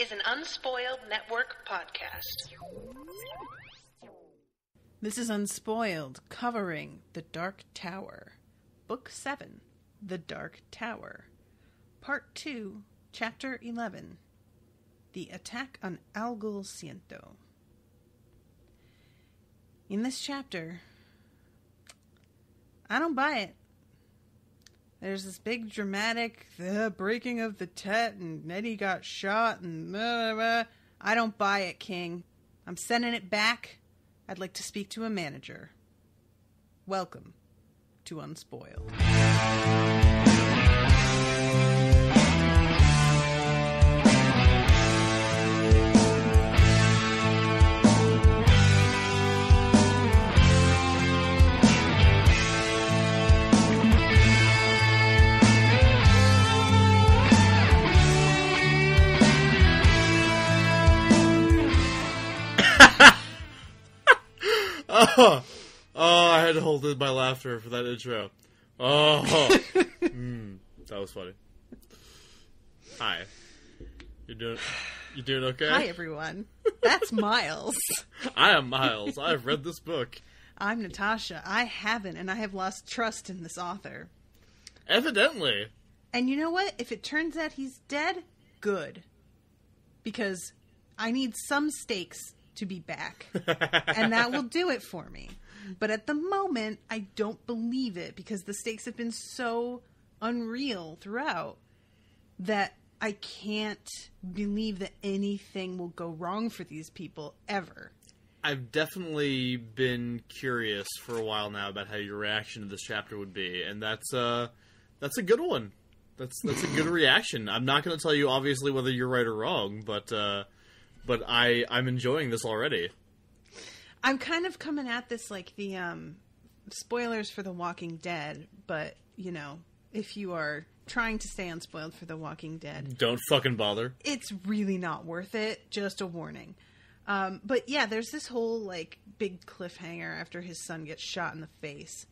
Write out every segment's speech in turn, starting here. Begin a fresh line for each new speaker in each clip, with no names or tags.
is an Unspoiled Network podcast.
This is Unspoiled, covering The Dark Tower. Book 7, The Dark Tower. Part 2, Chapter 11. The Attack on Algol Ciento. In this chapter, I don't buy it. There's this big dramatic breaking of the Tet and Nettie got shot and blah, blah, blah. I don't buy it, King. I'm sending it back. I'd like to speak to a manager. Welcome to Unspoiled.
Oh, I had to hold in my laughter for that intro. That was funny. Hi. You doing okay?
Hi, everyone. That's Miles.
I am Miles. I've read this book.
I'm Natasha. I haven't, and I have lost trust in this author.
Evidently.
And you know what? If it turns out he's dead, good. Because I need some stakes to be back. And that will do it for me. But at the moment, I don't believe it because the stakes have been so unreal throughout that I can't believe that anything will go wrong for these people ever.
I've definitely been curious for a while now about how your reaction to this chapter would be, and that's a good one. That's a good reaction. I'm not going to tell you obviously whether you're right or wrong, but I'm enjoying this already.
I'm kind of coming at this like the spoilers for The Walking Dead, but, you know, if you are trying to stay unspoiled for The Walking Dead,
don't fucking bother.
It's really not worth it. Just a warning. But yeah, there's this whole like big cliffhanger after his son gets shot in the face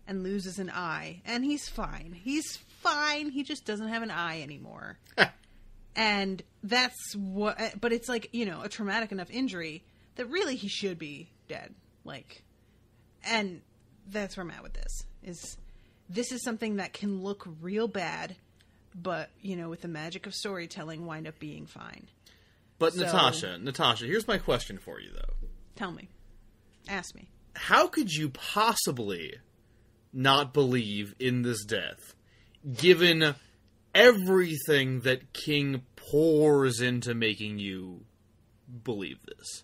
and loses an eye, and he's fine. He's fine. He just doesn't have an eye anymore. And that's what, but it's like, you know, a traumatic enough injury that really he should be dead. Like, and that's where I'm at with this. This is something that can look real bad, but, you know, with the magic of storytelling, wind up being fine.
But so, Natasha, here's my question for you, though.
Tell me. Ask me.
How could you possibly not believe in this death, given everything that King pours into making you believe this?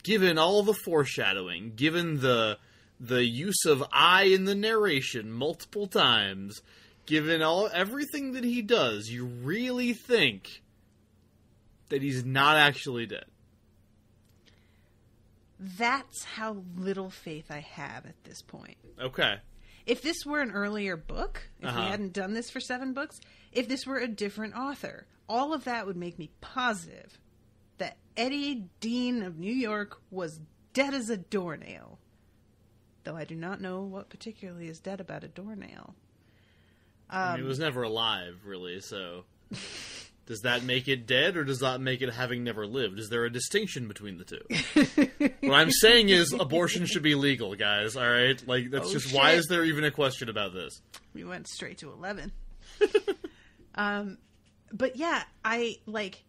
Given all the foreshadowing, given the use of I in the narration multiple times, given everything that he does, you really think that he's not actually dead?
That's how little faith I have at this point.
Okay.
If this were an earlier book, if we hadn't done this for 7 books, if this were a different author, all of that would make me positive that Eddie Dean of New York was dead as a doornail. Though I do not know what particularly is dead about a doornail.
I mean, he was never alive, really, so does that make it dead, or does that make it having never lived? Is there a distinction between the two? What I'm saying is abortion should be legal, guys, alright? Like, that's just, shit. Why is there even a question about this?
We went straight to 11. But yeah, I, like,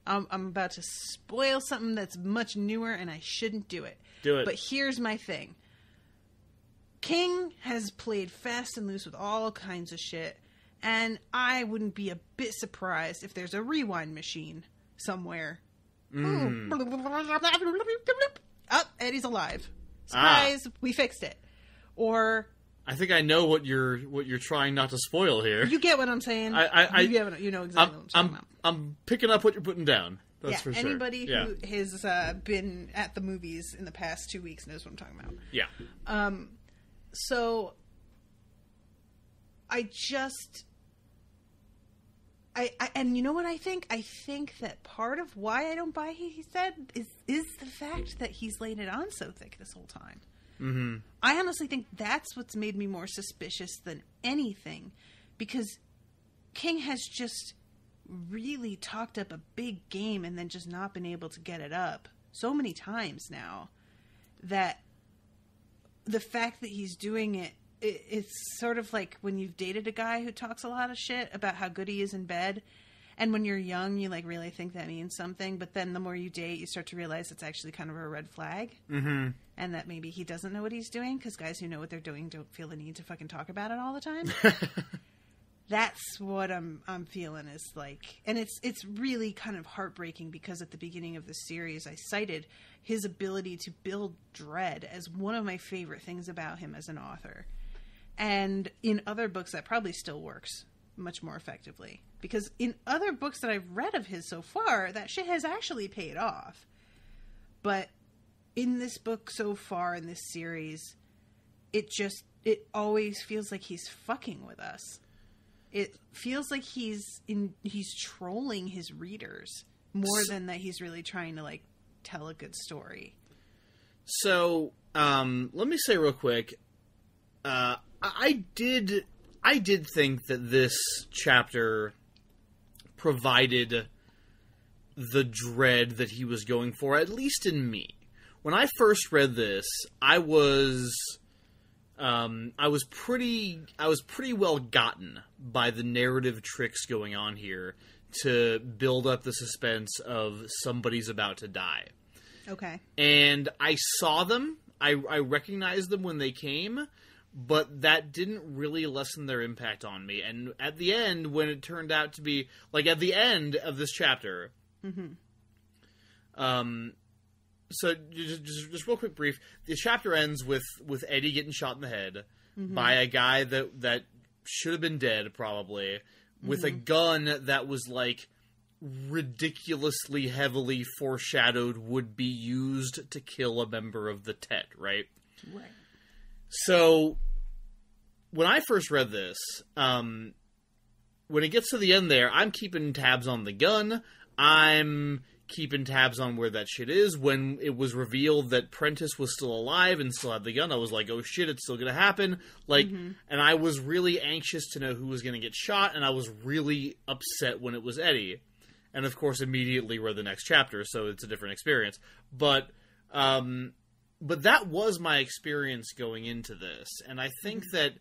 I'm about to spoil something that's much newer, and I shouldn't do it.
Do it.
But here's my thing. King has played fast and loose with all kinds of shit, and I wouldn't be a bit surprised if there's a rewind machine somewhere. Oh, Eddie's alive. Surprise, we fixed it. Or
I think I know what you're trying not to spoil here.
You get what I'm saying. You know exactly what I'm talking about. I'm
picking up what you're putting down. That's for sure.
Anybody who has been at the movies in the past 2 weeks knows what I'm talking about.
Yeah.
So and you know what I think? I think that part of why I don't buy he said is the fact that he's laid it on so thick this whole time.
Mm-hmm.
I honestly think that's what's made me more suspicious than anything, because King has just really talked up a big game and then just not been able to get it up so many times now that the fact that he's doing it, it's sort of like when you've dated a guy who talks a lot of shit about how good he is in bed. And when you're young, you like really think that means something. But then the more you date, you start to realize it's actually kind of a red flag.
Mm-hmm.
And that maybe he doesn't know what he's doing, because guys who know what they're doing don't feel the need to fucking talk about it all the time. That's what I'm feeling is like. And it's really kind of heartbreaking, because at the beginning of the series, I cited his ability to build dread as one of my favorite things about him as an author. And in other books, that probably still works much more effectively, because in other books that I've read of his so far, that shit has actually paid off. But in this book so far, in this series, it always feels like he's fucking with us. It feels like he's trolling his readers more than that he's really trying to like tell a good story.
So, let me say real quick, I did think that this chapter provided the dread that he was going for, at least in me. When I first read this, I was pretty well gotten by the narrative tricks going on here to build up the suspense of somebody's about to die.
Okay.
And I saw them. I recognized them when they came, but that didn't really lessen their impact on me. And at the end, when it turned out to be, like, at the end of this chapter, so just real quick brief, the chapter ends with Eddie getting shot in the head by a guy that should have been dead, probably, with a gun that was, like, ridiculously heavily foreshadowed would be used to kill a member of the Tet, right?
Right.
So, when I first read this, when it gets to the end there, I'm keeping tabs on the gun. I'm keeping tabs on where that shit is. When it was revealed that Prentice was still alive and still had the gun, I was like, oh shit, it's still gonna happen. Like, and I was really anxious to know who was gonna get shot, and I was really upset when it was Eddie. And of course, immediately read the next chapter, so it's a different experience. But that was my experience going into this, and I think that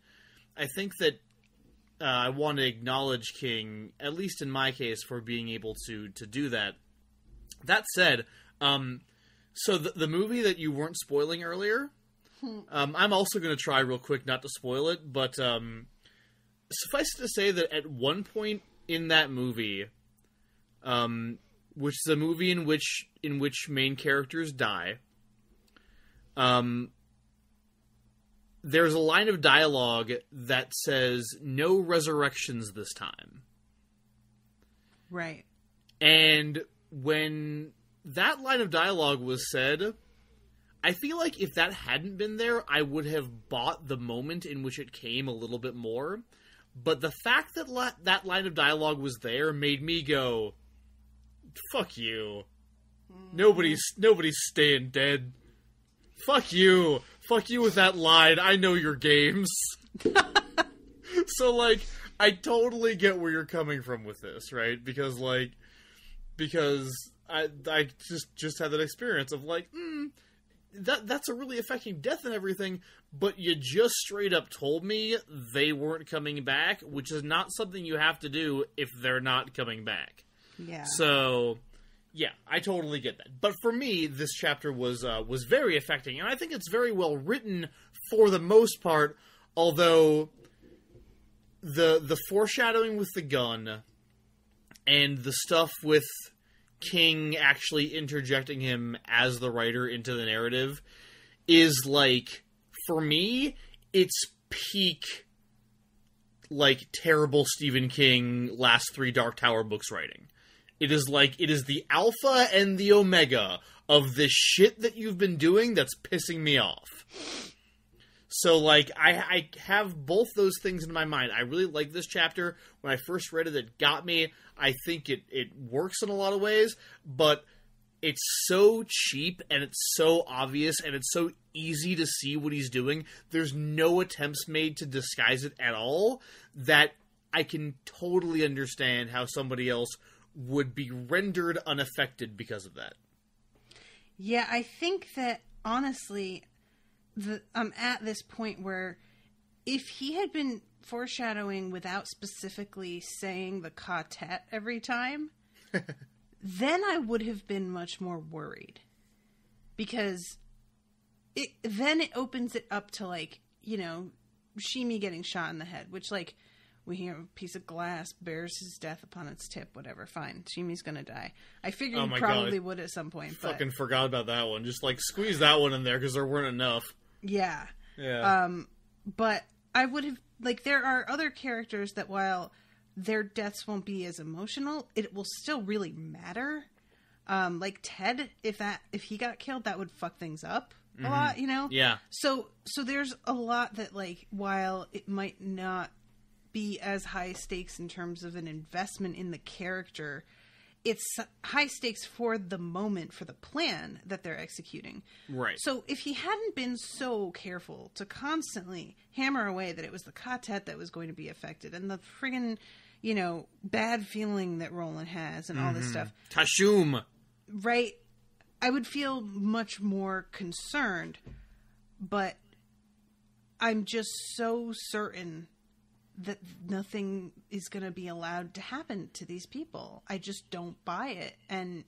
I want to acknowledge King, at least in my case, for being able to do that. That said, so the movie that you weren't spoiling earlier, I'm also going to try real quick not to spoil it, but suffice it to say that at one point in that movie, which is a movie in which main characters die, there's a line of dialogue that says, "No resurrections this time."
Right.
And when that line of dialogue was said, I feel like if that hadn't been there, I would have bought the moment in which it came a little bit more. But the fact that that line of dialogue was there made me go, fuck you. Nobody's staying dead. Fuck you. Fuck you with that line. I know your games. So, like, I totally get where you're coming from with this, right? Because I just had that experience of, like, that's a really affecting death and everything, but you just straight up told me they weren't coming back, which is not something you have to do if they're not coming back.
Yeah.
So, yeah, I totally get that. But for me, this chapter was very affecting, and I think it's very well written for the most part, although the foreshadowing with the gun and the stuff with King actually interjecting him as the writer into the narrative is, like, for me, it's peak, like, terrible Stephen King last 3 Dark Tower books writing. It is the alpha and the omega of this shit that you've been doing that's pissing me off. So, like, I have both those things in my mind. I really like this chapter. When I first read it, it got me. I think it works in a lot of ways, but it's so cheap, and it's so obvious, and it's so easy to see what he's doing. There's no attempts made to disguise it at all, that I can totally understand how somebody else would be rendered unaffected because of that.
Yeah, I think that, honestly, I'm at this point where if he had been foreshadowing without specifically saying the quartet every time, then I would have been much more worried. Because then it opens it up to, like, you know, Shimi getting shot in the head, which, like, we hear a piece of glass bears his death upon its tip, whatever, fine. Shimi's gonna die. I figured he probably would at some point.
Fucking forgot about that one. Just, like, squeeze that one in there because there weren't enough.
Yeah.
Yeah.
But I would have, like, there are other characters that while their deaths won't be as emotional, it will still really matter. Like Ted, if he got killed, that would fuck things up a lot, you know?
Yeah.
So there's a lot that, like, while it might not be as high stakes in terms of an investment in the character, it's high stakes for the moment, for the plan that they're executing.
Right.
So if he hadn't been so careful to constantly hammer away that it was the quartet that was going to be affected and the friggin', you know, bad feeling that Roland has and all this stuff.
Tashum.
Right. I would feel much more concerned, but I'm just so certain that nothing is going to be allowed to happen to these people. I just don't buy it. And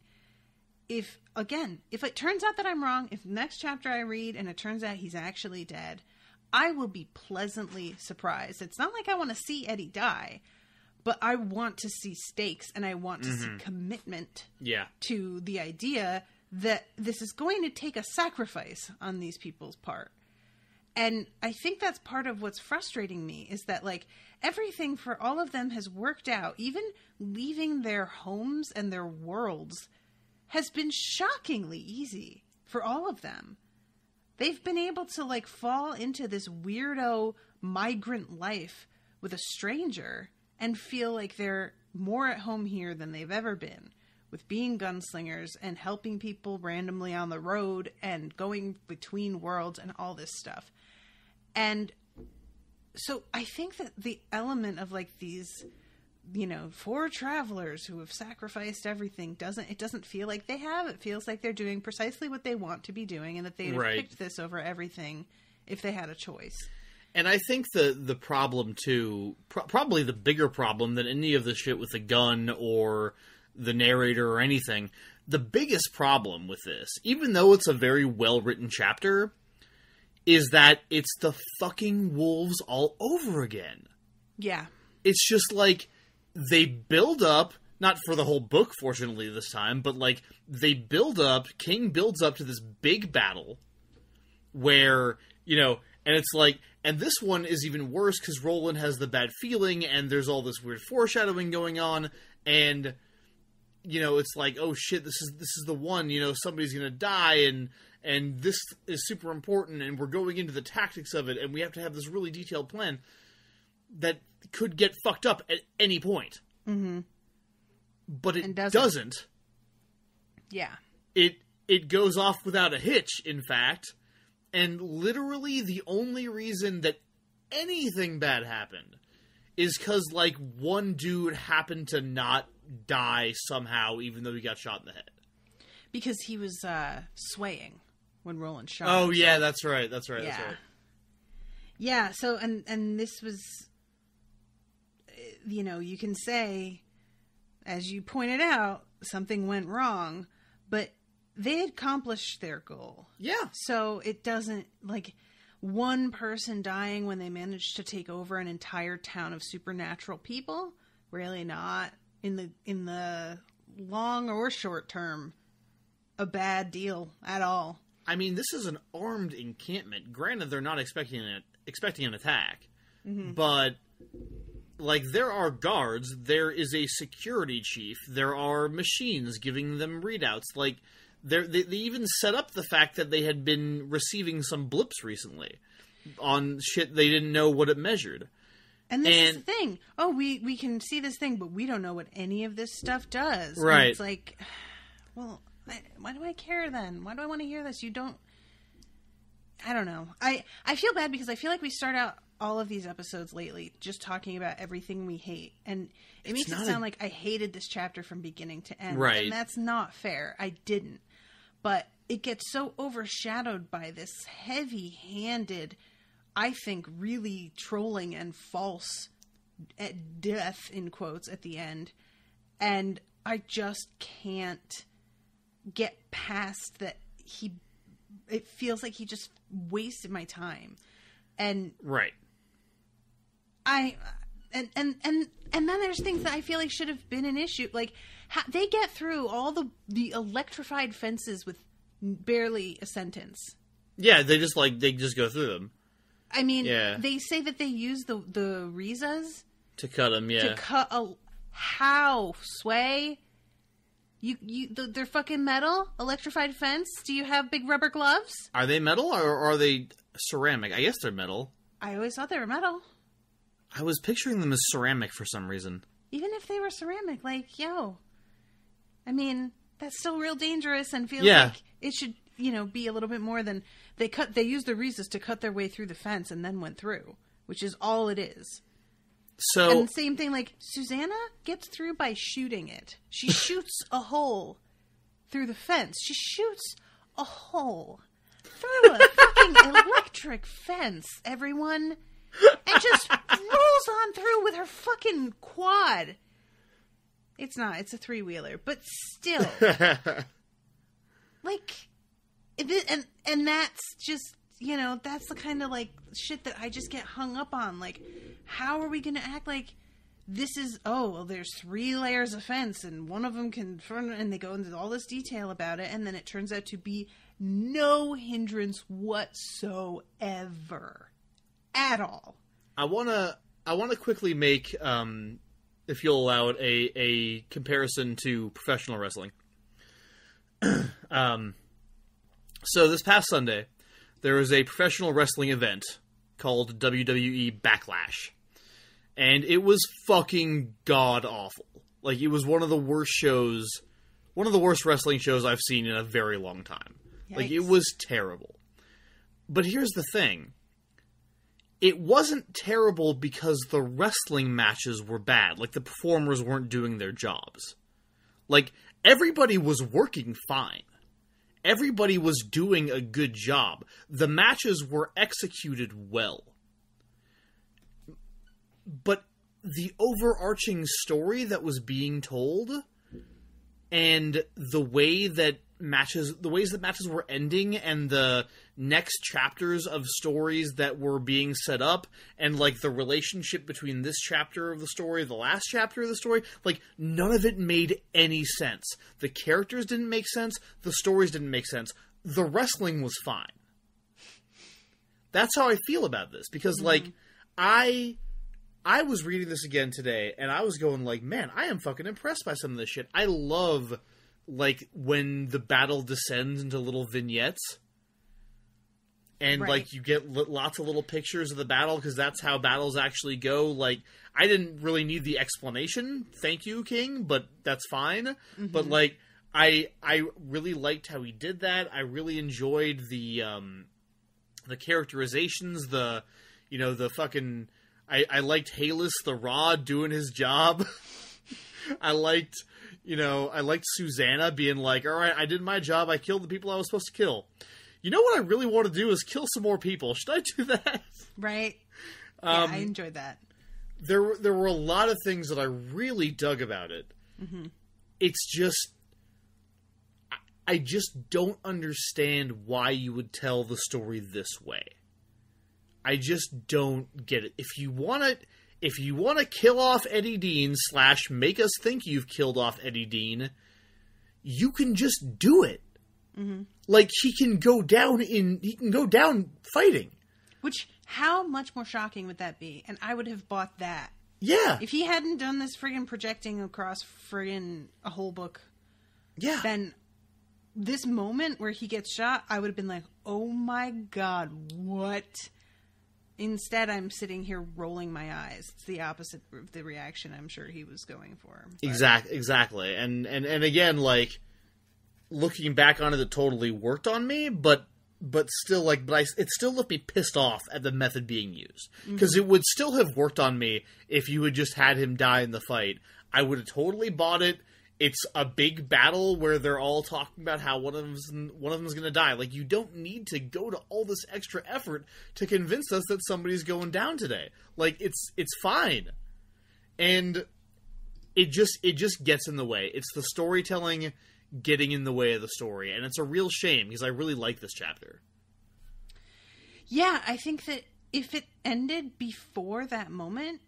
if it turns out that I'm wrong, if next chapter I read and it turns out he's actually dead, I will be pleasantly surprised. It's not like I want to see Eddie die, but I want to see stakes and I want to see commitment to the idea that this is going to take a sacrifice on these people's part. And I think that's part of what's frustrating me is that, like, everything for all of them has worked out. Even leaving their homes and their worlds has been shockingly easy for all of them. They've been able to, like, fall into this weirdo migrant life with a stranger and feel like they're more at home here than they've ever been, with being gunslingers and helping people randomly on the road and going between worlds and all this stuff. And so I think that the element of, like, these, you know, 4 travelers who have sacrificed everything doesn't feel like they have. It feels like they're doing precisely what they want to be doing and that they'd have picked this over everything if they had a choice.
And I think the problem, too, probably the bigger problem than any of the shit with the gun or the narrator or anything, the biggest problem with this, even though it's a very well-written chapter, is that it's the fucking wolves all over again.
Yeah.
It's just like, they build up, not for the whole book, fortunately, this time, but, like, King builds up to this big battle where, you know, and it's like, and this one is even worse because Roland has the bad feeling and there's all this weird foreshadowing going on, and, you know, it's like, oh shit, this is the one, you know, somebody's gonna die, and this is super important, and we're going into the tactics of it, and we have to have this really detailed plan that could get fucked up at any point. Mm-hmm. But it doesn't.
Yeah.
It goes off without a hitch, in fact, and literally the only reason that anything bad happened is because, like, one dude happened to not die somehow, even though he got shot in the head.
Because he was swaying when Roland shot
him.
Oh,
yeah, that's right.
Yeah.
That's right.
Yeah, so, and this was, you know, you can say, as you pointed out, something went wrong, but they accomplished their goal. Yeah. So it doesn't, like, one person dying when they managed to take over an entire town of supernatural people, really not, in the long or short term, a bad deal at all.
I mean, this is an armed encampment. Granted, they're not expecting an attack, but, like, there are guards, there is a security chief, there are machines giving them readouts. Like, they even set up the fact that they had been receiving some blips recently on shit they didn't know what it measured.
And this is the thing. Oh, we can see this thing, but we don't know what any of this stuff does.
Right.
And it's like, well, why do I care then? Why do I want to hear this? You don't... I don't know. I feel bad because I feel like we start out all of these episodes lately just talking about everything we hate. And it makes it
not
sound like I hated this chapter from beginning to end.
Right.
And that's not fair. I didn't. But it gets so overshadowed by this heavy-handed, I think, really trolling and false death, in quotes, at the end. And I just can't get past that it feels like he just wasted my time. And
right.
And then there's things that I feel like should have been an issue. Like, they get through all the electrified fences with barely a sentence.
Yeah, they just go through them.
I mean, they say that they use the Rizas
to cut them. Yeah,
to cut how Sway. They're fucking metal, electrified fence. Do you have big rubber gloves?
Are they metal or are they ceramic? I guess they're metal.
I always thought they were metal.
I was picturing them as ceramic for some reason.
Even if they were ceramic, like, yo. I mean, that's still real dangerous and feels like it should, be a little bit more than they used the Reese's to cut their way through the fence and then went through, which is all it is.
So,
and the same thing, like, Susanna gets through by shooting it. She shoots a hole through the fence. She shoots a hole through a fucking electric fence, everyone. And just rolls on through with her fucking quad. It's a three-wheeler, but still. Like, and that's just, that's the kind of, like, shit that I just get hung up on. Like, how are we going to act like this is, there's 3 layers of fence, and one of them can, and they go into all this detail about it, and then it turns out to be no hindrance whatsoever. At all.
I wanna quickly make, if you'll allow it, a comparison to professional wrestling. So this past Sunday, there was a professional wrestling event called WWE Backlash, and it was fucking god awful. Like, it was one of the worst wrestling shows I've seen in a very long time. Yikes. Like, it was terrible. But here's the thing. It wasn't terrible because the wrestling matches were bad. Like, the performers weren't doing their jobs. Like, everybody was working fine. Everybody was doing a good job. The matches were executed well. But the overarching story that was being told and the ways that matches were ending and the next chapters of stories that were being set up and, like, the relationship between this chapter of the story, the last chapter of the story, like, none of it made any sense. The characters didn't make sense. The stories didn't make sense. The wrestling was fine. That's how I feel about this because, like, I was reading this again today and I was going like, man, I am fucking impressed by some of this shit. I love, like, when the battle descends into little vignettes and, right, like, you get lots of little pictures of the battle because that's how battles actually go. Like, I didn't really need the explanation. Thank you, King, but that's fine. Mm-hmm. But, like, I really liked how he did that. I really enjoyed the characterizations, the fucking... I liked Halus the Rod doing his job. I liked Susanna being like, all right, I did my job. I killed the people I was supposed to kill. You know what I really want to do is kill some more people. Should I do that? Right. Yeah, I enjoyed that. There were a lot of things that I really dug about it. Mm-hmm. It's just, I just don't understand why you would tell the story this way. I just don't get it. If you want to kill off Eddie Dean / make us think you've killed off Eddie Dean, you can just do it. Mm-hmm. Like, he can go down fighting. Which, how much more shocking would that be? And I would have bought that. Yeah. If he hadn't done this friggin' projecting across friggin' a whole book. Yeah. Then this moment where he gets shot, I would have been like, oh my god, what? Instead, I'm sitting here rolling my eyes. It's the opposite of the reaction I'm sure he was going for. But... Exactly. And again, like, looking back on it totally worked on me, but but still, like, it still left me pissed off at the method being used. Because it would still have worked on me if you had just had him die in the fight. I would have totally bought it. It's a big battle where they're all talking about how one of them's going to die. Like, you don't need to go to all this extra effort to convince us that somebody's going down today. Like, it's fine. And it just gets in the way. It's the storytelling getting in the way of the story, and it's a real shame because I really like this chapter.
Yeah, I think that if it ended before that moment,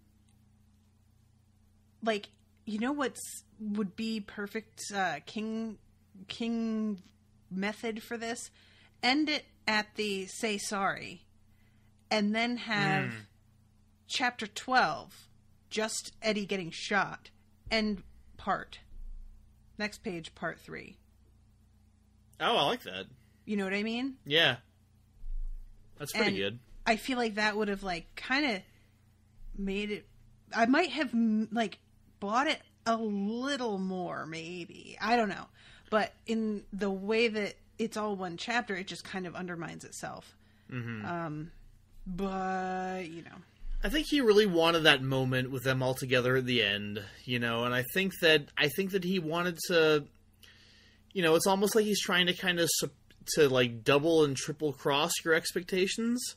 like, you know would be perfect king method for this? End it at the say sorry, and then have chapter 12, just Eddie getting shot, end part. Next page, part 3.
Oh, I like that.
You know what I mean?
Yeah. That's pretty good.
I feel like that would have, like, kind of made it... I might have, like, bought it a little more, maybe. I don't know. But in the way that it's all one chapter, it just kind of undermines itself. Mm-hmm. But, you know...
I think he really wanted that moment with them all together at the end, you know, and I think that he wanted to, you know, it's almost like he's trying to kind of like double and triple cross your expectations,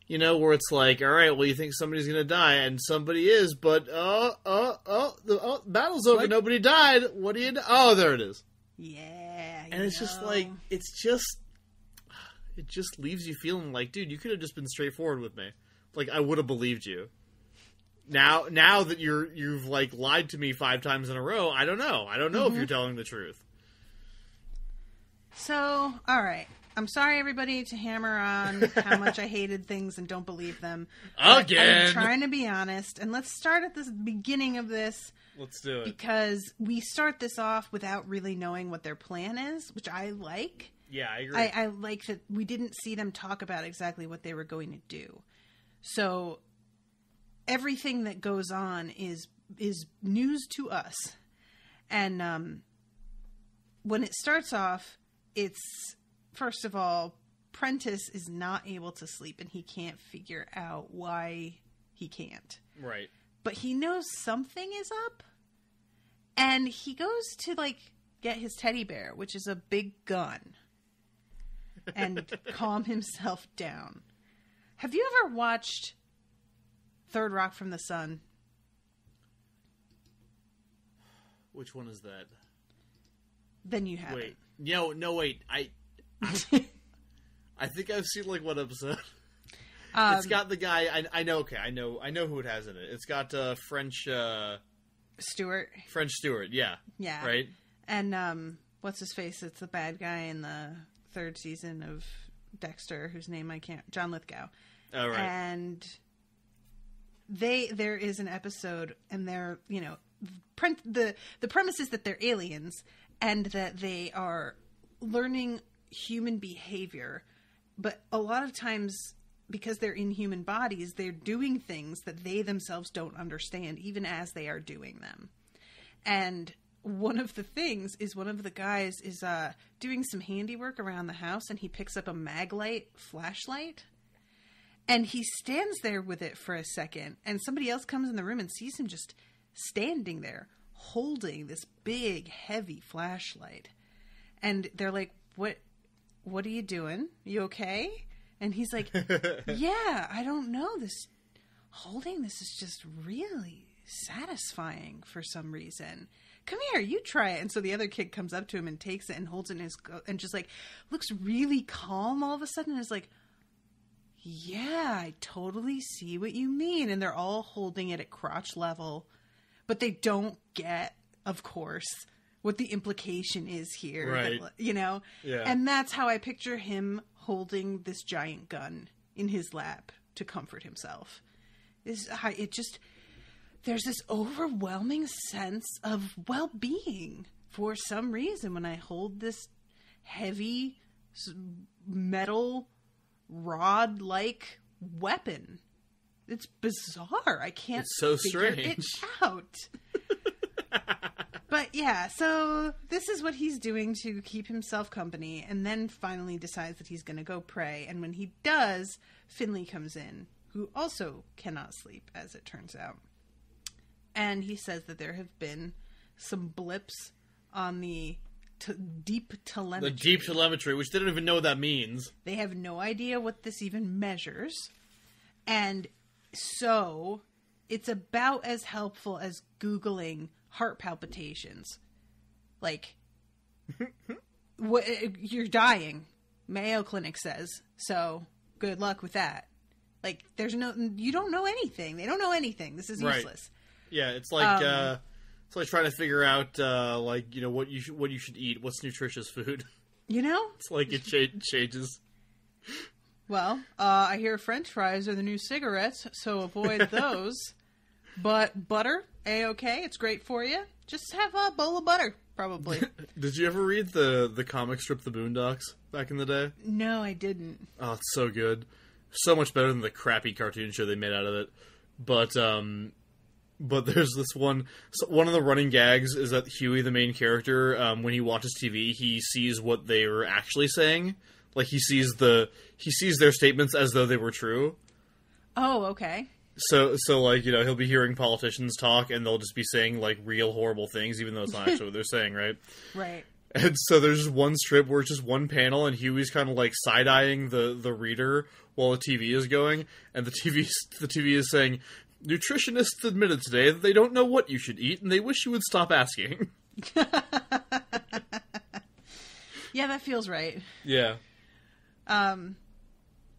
you know, where it's like, all right, well, you think somebody's going to die, and somebody is, but the battle's over, what? Nobody died. What do you do? Oh, there it is.
Yeah,
and it's just like, it just leaves you feeling like, dude, you could have just been straightforward with me. Like, I would have believed you. Now that you've like lied to me 5 times in a row, I don't know. I don't know if you're telling the truth.
So, all right. I'm sorry, everybody, to hammer on how much I hated things and don't believe them.
Again!
I'm trying to be honest. And let's start at the beginning of this.
Let's do it.
Because we start this off without really knowing what their plan is, which I like.
Yeah, I agree.
I like that we didn't see them talk about exactly what they were going to do. So everything that goes on is news to us. And when it starts off, it's, first of all, Prentice is not able to sleep and he can't figure out why he can't.
Right.
But he knows something is up. And he goes to, like, get his teddy bear, which is a big gun, and calm himself down. Have you ever watched Third Rock from the Sun?
Which one is that?
Then you haven't.
Wait. No, wait. I think I've seen, like, one episode. It's got the guy, I know who it has in it. It's got French...
Stewart.
French Stewart, yeah.
Yeah.
Right?
And, what's his face? It's the bad guy in the 3rd season of Dexter, whose name I can't... John Lithgow.
Oh, right.
And there is an episode, and they're, you know, the premise is that they're aliens, and that they are learning human behavior, but a lot of times, because they're in human bodies, they're doing things that they themselves don't understand, even as they are doing them. And one of the things is one of the guys is doing some handiwork around the house, and he picks up a Maglite flashlight, and he stands there with it for a second, and somebody else comes in the room and sees him just standing there holding this big, heavy flashlight. And they're like, what are you doing? You okay? And he's like, yeah, I don't know. Holding this is just really satisfying for some reason. Come here, you try it. And so the other kid comes up to him and takes it and holds it in and just like looks really calm all of a sudden and is like, yeah, I totally see what you mean. And they're all holding it at crotch level, but they don't get, of course, what the implication is here.
Right.
That, you know?
Yeah.
And that's how I picture him holding this giant gun in his lap to comfort himself. There's this overwhelming sense of well-being for some reason when I hold this heavy metal rod-like weapon. It's bizarre. I can't
it's so
figure
strange.
it out. But yeah, so this is what he's doing to keep himself company, and then finally decides that he's going to go pray. And when he does, Finley comes in, who also cannot sleep, as it turns out. And he says that there have been some blips on the deep telemetry.
The deep telemetry, which they don't even know what that means.
They have no idea what this even measures. And so it's about as helpful as Googling heart palpitations. Like, you're dying, Mayo Clinic says. So good luck with that. Like, you don't know anything. They don't know anything. This is useless.
Right. Yeah, it's like trying to figure out what you should eat. What's nutritious food?
You know,
it's like it changes.
Well, I hear French fries are the new cigarettes, so avoid those. But butter, A-okay, it's great for you. Just have a bowl of butter, probably.
Did you ever read the comic strip The Boondocks back in the day?
No, I didn't.
Oh, it's so good. So much better than the crappy cartoon show they made out of it. But there's this one of the running gags is that Huey, the main character, when he watches TV, he sees what they were actually saying. Like, he sees their statements as though they were true.
Oh, okay.
So like, he'll be hearing politicians talk, and they'll just be saying, like, real horrible things, even though it's not actually what they're saying, right?
Right.
And so there's just one strip where it's just one panel, and Huey's kind of, like, side-eyeing the reader while the TV is going, and the TV is saying, nutritionists admitted today that they don't know what you should eat, and they wish you would stop asking.
Yeah, that feels right.
Yeah.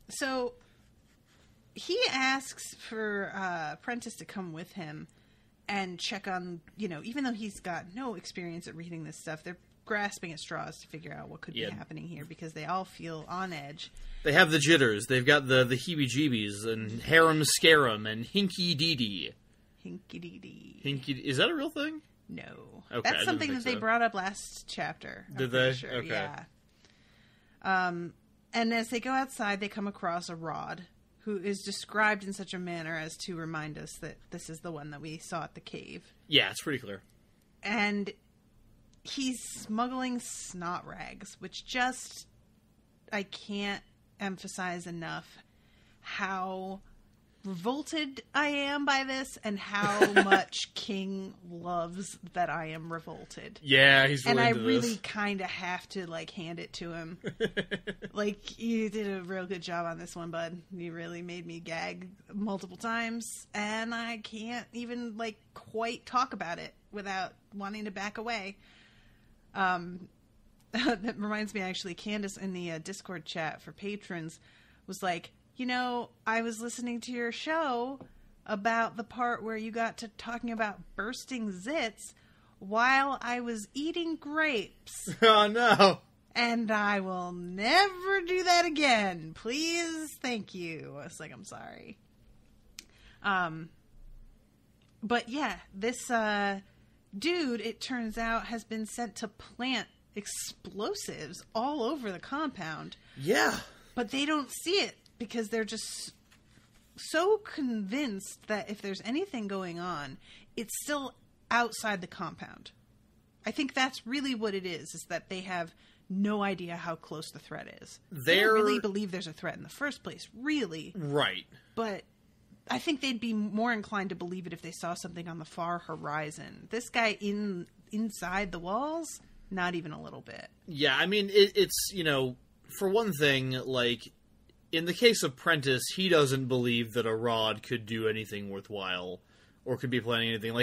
So he asks for Prentice to come with him and check on, even though he's got no experience at reading this stuff, they're grasping at straws to figure out what could be happening here because they all feel on edge.
They have the jitters. They've got the heebie-jeebies and harem-scarum and hinky-dee-dee.
Hinky-dee-dee.
Is that a real thing?
No.
Okay,
that's something that they brought up last chapter.
Did they?
Sure.
Okay.
Yeah. And as they go outside, they come across a rod who is described in such a manner as to remind us that this is the one that we saw at the cave.
Yeah, it's pretty clear.
And he's smuggling snot rags, which I can't emphasize enough how revolted I am by this and how much King loves that I am revolted.
Yeah, he's really
and I
into
really
this.
kind of have to hand it to him. Like, you did a real good job on this one, bud. You really made me gag multiple times, and I can't even quite talk about it without wanting to back away. That reminds me, actually, Candace in the Discord chat for patrons was like, I was listening to your show about the part where you got to talking about bursting zits while I was eating grapes.
Oh, no.
And I will never do that again. Please, thank you. I was like, I'm sorry. But yeah, this dude, it turns out, has been sent to plant explosives all over the compound.
Yeah.
But they don't see it because they're just so convinced that if there's anything going on, it's still outside the compound. I think that's really what it is that they have no idea how close the threat is. They don't really believe there's a threat in the first place, really.
Right.
But I think they'd be more inclined to believe it if they saw something on the far horizon. This guy inside the walls, not even a little bit.
Yeah, I mean, it's, for one thing, in the case of Prentice, he doesn't believe that a rod could do anything worthwhile or could be planning anything.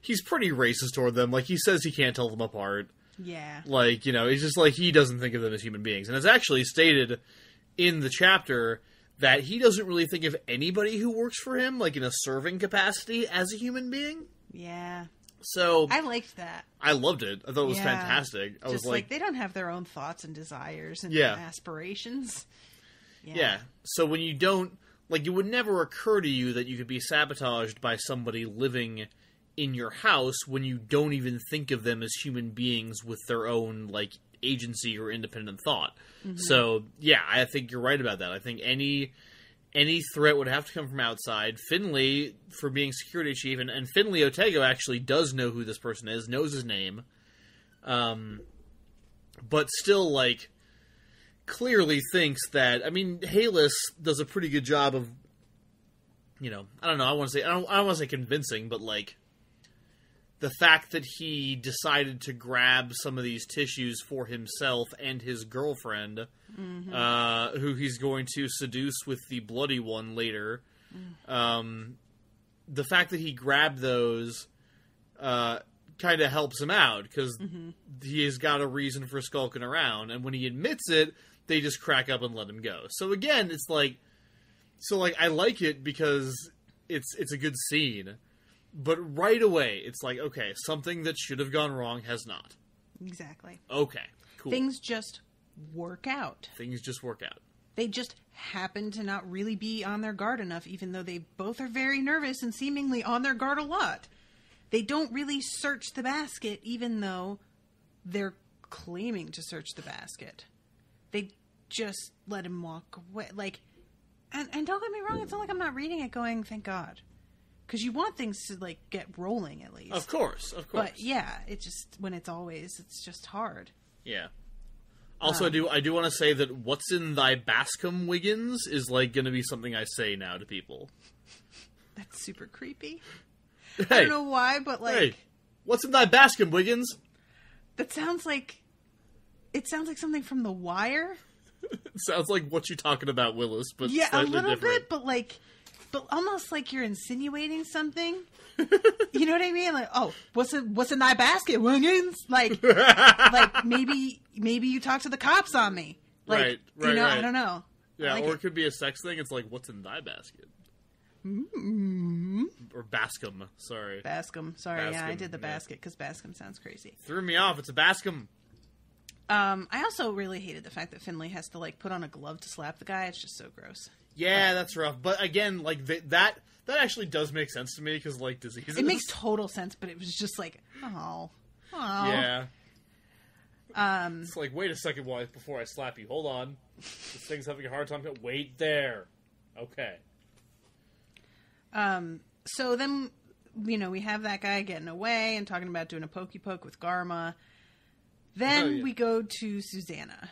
He's pretty racist toward them. He says he can't tell them apart.
Yeah.
It's just he doesn't think of them as human beings. And it's actually stated in the chapter that he doesn't really think of anybody who works for him, in a serving capacity, as a human being.
Yeah.
So
I liked that.
I loved it. I thought it was fantastic. I was
they don't have their own thoughts and desires and aspirations.
Yeah. So when you don't, it would never occur to you that you could be sabotaged by somebody living in your house when you don't even think of them as human beings with their own, agency or independent thought. Mm-hmm. So, yeah, I think you're right about that. I think any any threat would have to come from outside. Finley, for being security chief, and Finley Otego actually does know who this person is, knows his name. But still, like, clearly thinks that, I mean, Halis does a pretty good job of, you know, I don't want to say convincing, but, like, the fact that he decided to grab some of these tissues for himself and his girlfriend, who he's going to seduce with the bloody one later, the fact that he grabbed those kind of helps him out, because he has got a reason for skulking around, and when he admits it, they just crack up and let him go. So again, it's like, I like it because it's a good scene. But right away, it's like, okay, something that should have gone wrong has not.
Exactly.
Okay, cool.
Things just work out.
They
just happen to not really be on their guard enough, even though they both are very nervous and seemingly on their guard a lot. They don't really search the basket, even though they're claiming to search the basket. They just let him walk away. Like, and don't get me wrong, it's not like I'm not reading it going, thank God. Because you want things to, like, get rolling, at least.
Of course.
But, yeah, it just, when it's just hard.
Yeah. Also, I do want to say that what's in thy Bascom, Wiggins, is, like, going to be something I say now to people.
That's super creepy.
Hey,
I don't know why, but, like...
Hey, what's in thy Bascom, Wiggins?
That sounds like... It sounds like something from The Wire.
It sounds like What You Talking About, Willis, but
yeah,
slightly
a little
different.
bit, but, like... But almost like you're insinuating something. You know what I mean? Like, oh, what's in thy basket, Wiggins? Like, maybe you talk to the cops on me. Like,
right,
you know,
right.
I don't know.
Yeah,
like
or it could be a sex thing. It's like, what's in thy basket?
Mm-hmm.
Or Bascom, sorry.
Bascom, sorry.
Bascom,
yeah, I did the basket because Bascom sounds crazy.
Threw me off. It's a Bascom.
I also really hated the fact that Finley has to, like, put on a glove to slap the guy. It's just so gross.
Yeah, that's rough. But again, like, that actually does make sense to me, because, like, diseases...
It makes total sense, but it was just like, oh.
Yeah. It's like, wait a second before I slap you. Hold on. This thing's having a hard time. Wait there. Okay.
So then, you know, we have that guy getting away and talking about doing a pokey poke with Garma. Then we go to Susanna.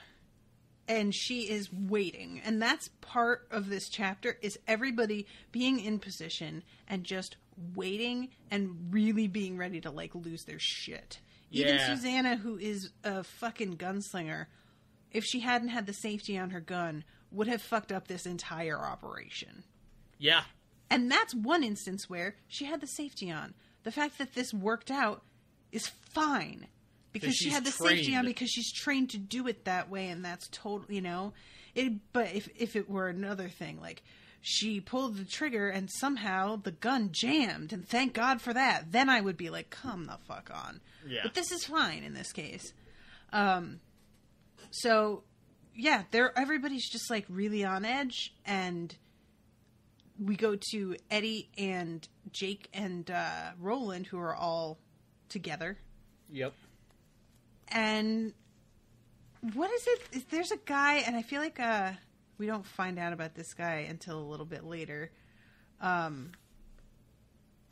And she is waiting. And that's part of this chapter, is everybody being in position and just waiting and really being ready to, like, lose their shit.
Yeah.
Even Susanna, who is a fucking gunslinger, if she hadn't had the safety on her gun, would have fucked up this entire operation.
Yeah.
And that's one instance where she had the safety on. The fact that this worked out is fine. Because she had the safety on, because she's trained to do it that way, and that's totally, you know. But if it were another thing, like, she pulled the trigger and somehow the gun jammed, and thank God for that, then I would be like, come the fuck on.
Yeah.
But this is fine in this case. So, yeah, everybody's just, like, really on edge, and we go to Eddie and Jake and Roland, who are all together.
Yep.
And what is it? There's a guy, and I feel like we don't find out about this guy until a little bit later. I'm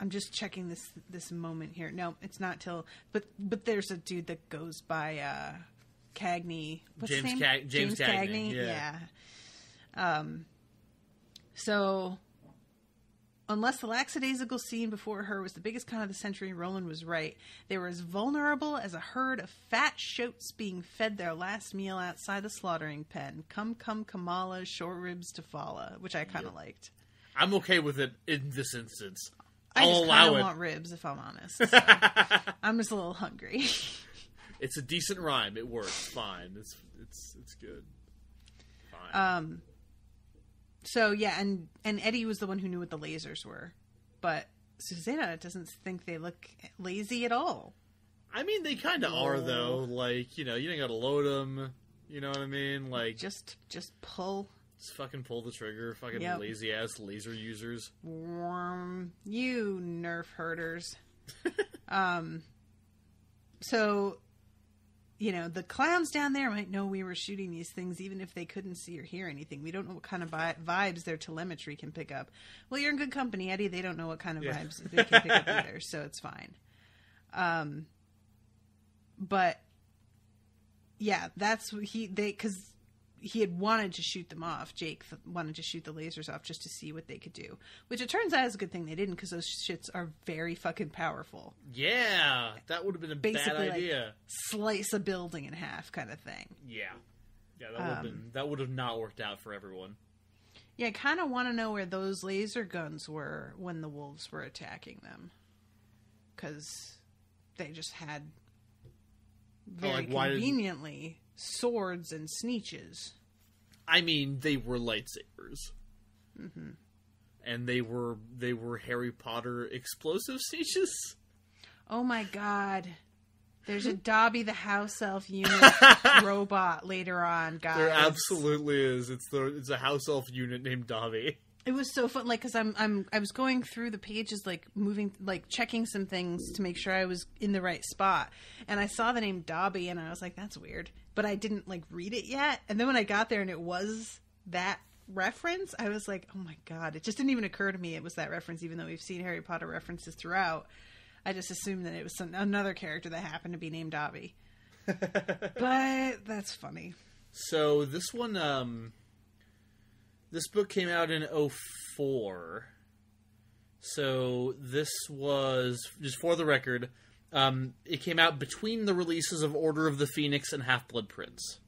just checking this moment here. No, it's not till. But there's a dude that goes by Cagney. What's his name?
James Cagney.
Yeah. So, unless the lackadaisical scene before her was the biggest con of the century, Roland was right. They were as vulnerable as a herd of fat shoats being fed their last meal outside the slaughtering pen. Come, Kamala, short ribs to follow, which I kind of liked.
I'm okay with it in this instance.
I
I'll
just
allow
kind
it.
of want ribs, if I'm honest. So I'm just a little hungry.
It's a decent rhyme. It works fine. It's good. Fine.
So, yeah, and Eddie was the one who knew what the lasers were. But Susanna doesn't think they look lazy at all.
I mean, they kind of are, though. Like, you know, you don't gotta load them. You know what I mean? Like,
just pull.
Just fucking pull the trigger. Fucking lazy-ass laser users.
You nerf herders. So, the clowns down there might know we were shooting these things even if they couldn't see or hear anything. We don't know what kind of vibes their telemetry can pick up. Well, you're in good company, Eddie. They don't know what kind of vibes they can pick up either, so it's fine. But yeah, that's what because he had wanted to shoot them off. Jake wanted to shoot the lasers off just to see what they could do, which it turns out is a good thing they didn't, because those shits are very fucking powerful.
Yeah, that would have been a
basically
bad idea.
Like, slice a building in half kind of thing.
Yeah, that would have not worked out for everyone.
Yeah, I kind of want to know where those laser guns were when the wolves were attacking them, because they just had very conveniently swords and sneeches.
I mean, they were lightsabers. Mm-hmm. And they were Harry Potter explosive sneeches. Oh
my god. There's a Dobby the house elf unit robot later on, guys.
There absolutely is. It's a house elf unit named Dobby.
It was so fun, like, because I was going through the pages, like, moving, like, checking some things to make sure I was in the right spot, and I saw the name Dobby, and I was like, that's weird, but I didn't, like, read it yet, and then when I got there and it was that reference, I was like, oh my god, it just didn't even occur to me it was that reference, even though we've seen Harry Potter references throughout. I just assumed that it was another character that happened to be named Dobby. But that's funny.
So this one, this book came out in 2004. So this was, just for the record, it came out between the releases of Order of the Phoenix and Half-Blood Prince.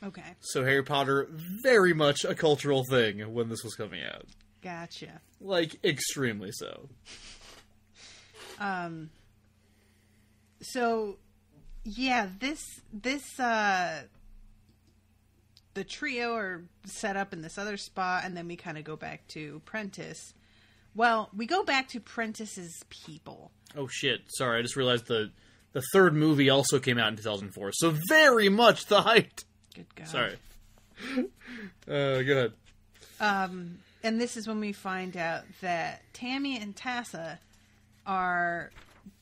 Okay.
So Harry Potter, very much a cultural thing when this was coming out.
Gotcha.
Like, extremely so.
So, yeah, the trio are set up in this other spot, and then we kind of go back to Prentice. Well, we go back to Prentice's people. Oh, shit.
Sorry, I just realized the third movie also came out in 2004, so very much the height.
Good God.
Sorry. Go ahead.
And this is when we find out that Tammy and Tassa are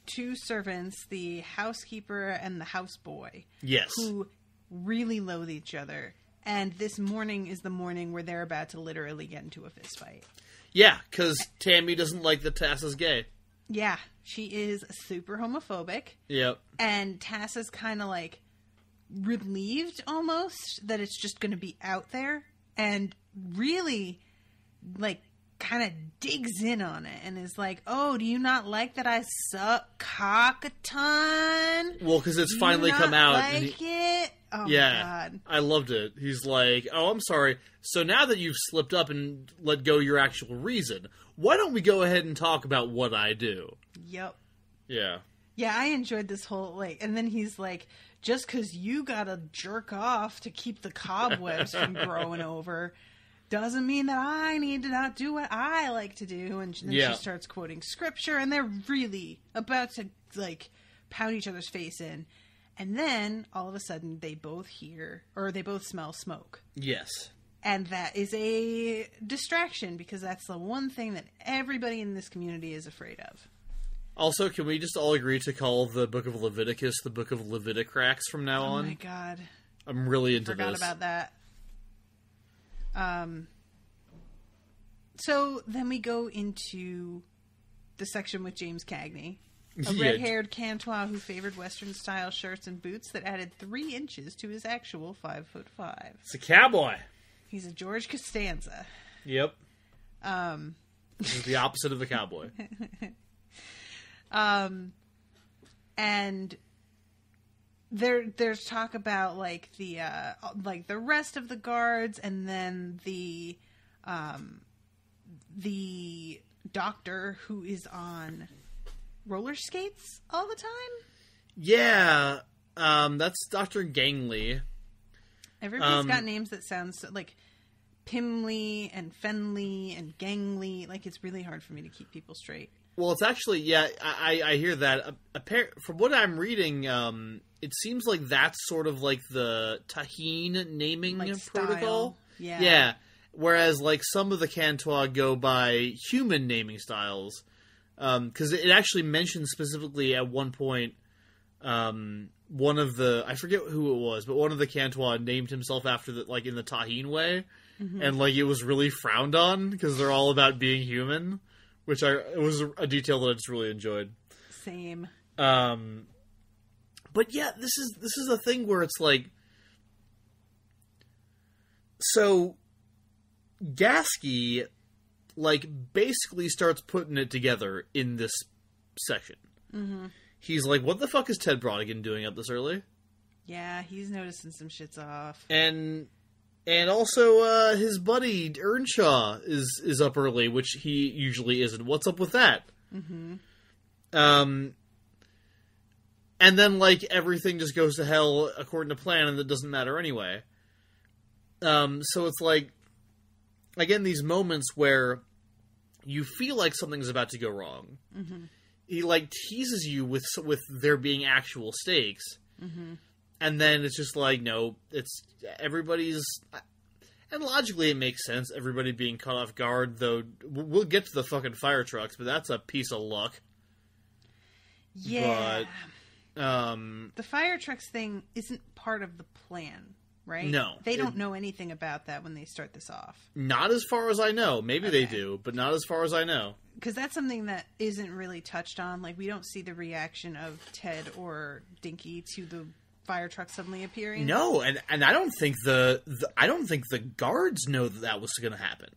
two servants, the housekeeper and the houseboy.
Yes.
Who really loathe each other. And this morning is the morning where they're about to literally get into a fist fight.
Yeah, because Tammy doesn't like that Tassa's gay.
Yeah, she is super homophobic.
Yep.
And Tassa's kind of like relieved almost that it's just going to be out there. And really, like, kind of digs in on it and is like, oh, do you not like that I suck cock a ton?
Well, because it's finally come out.
Like it? Oh,
yeah,
my God.
I loved it. He's like, oh, I'm sorry. So now that you've slipped up and let go your actual reason, why don't we go ahead and talk about what I do?
Yep.
Yeah.
Yeah, I enjoyed this whole, like, and then he's like, just because you gotta jerk off to keep the cobwebs from growing over doesn't mean that I need to not do what I like to do. And then she starts quoting scripture, and they're really about to, like, pound each other's face in. And then, all of a sudden, they both smell smoke.
Yes.
And that is a distraction, because that's the one thing that everybody in this community is afraid of.
Also, can we just all agree to call the Book of Leviticus the Book of Leviticrax from now on?
Oh my God.
I'm really into
Forgot about that. So then we go into the section with James Cagney, a red-haired Cantois who favored Western-style shirts and boots that added 3 inches to his actual 5'5".
It's a cowboy.
He's a George Costanza.
Yep. This is the opposite of a cowboy.
And there's talk about like the rest of the guards, and then the doctor who is on roller skates all the time.
Yeah, that's Dr. Gangley.
Everybody's got names that sound like Pimley and Fenley and Gangley. Like, it's really hard for me to keep people straight.
Well, it's actually, I hear that. From what I'm reading, it seems like that's sort of like the Tahine naming protocol.
Yeah.
Yeah. Whereas, like, some of the Cantois go by human naming styles. Because it actually mentions specifically at one point one of the, I forget who it was, but one of the Cantois named himself after the, like, in the Tahine way, and, like, it was really frowned on, because they're all about being human, which it was a detail that I just really enjoyed.
Same.
But yeah, this is a thing where it's like, so Gasky, like, basically starts putting it together in this section. Mm-hmm. He's like, what the fuck is Ted Brodigan doing up this early?
Yeah, he's noticing some shit's off.
And also, his buddy Earnshaw is up early, which he usually isn't. What's up with that? Mm-hmm. And then, like, everything just goes to hell according to plan, and it doesn't matter anyway. So it's like, again, these moments where you feel like something's about to go wrong. Mm-hmm. He, like, teases you with there being actual stakes. Mm-hmm. And then it's just like, no, it's everybody's... And logically it makes sense, everybody being caught off guard, though we'll get to the fucking fire trucks, but that's a piece of luck.
Yeah.
But,
the fire trucks thing isn't part of the plan, right?
No.
They don't know anything about that when they start this off.
Not as far as I know. Maybe they do, but not as far as I know.
Because that's something that isn't really touched on. Like, we don't see the reaction of Ted or Dinky to the fire truck suddenly appearing.
No, and I don't think I don't think the guards know that was going to happen.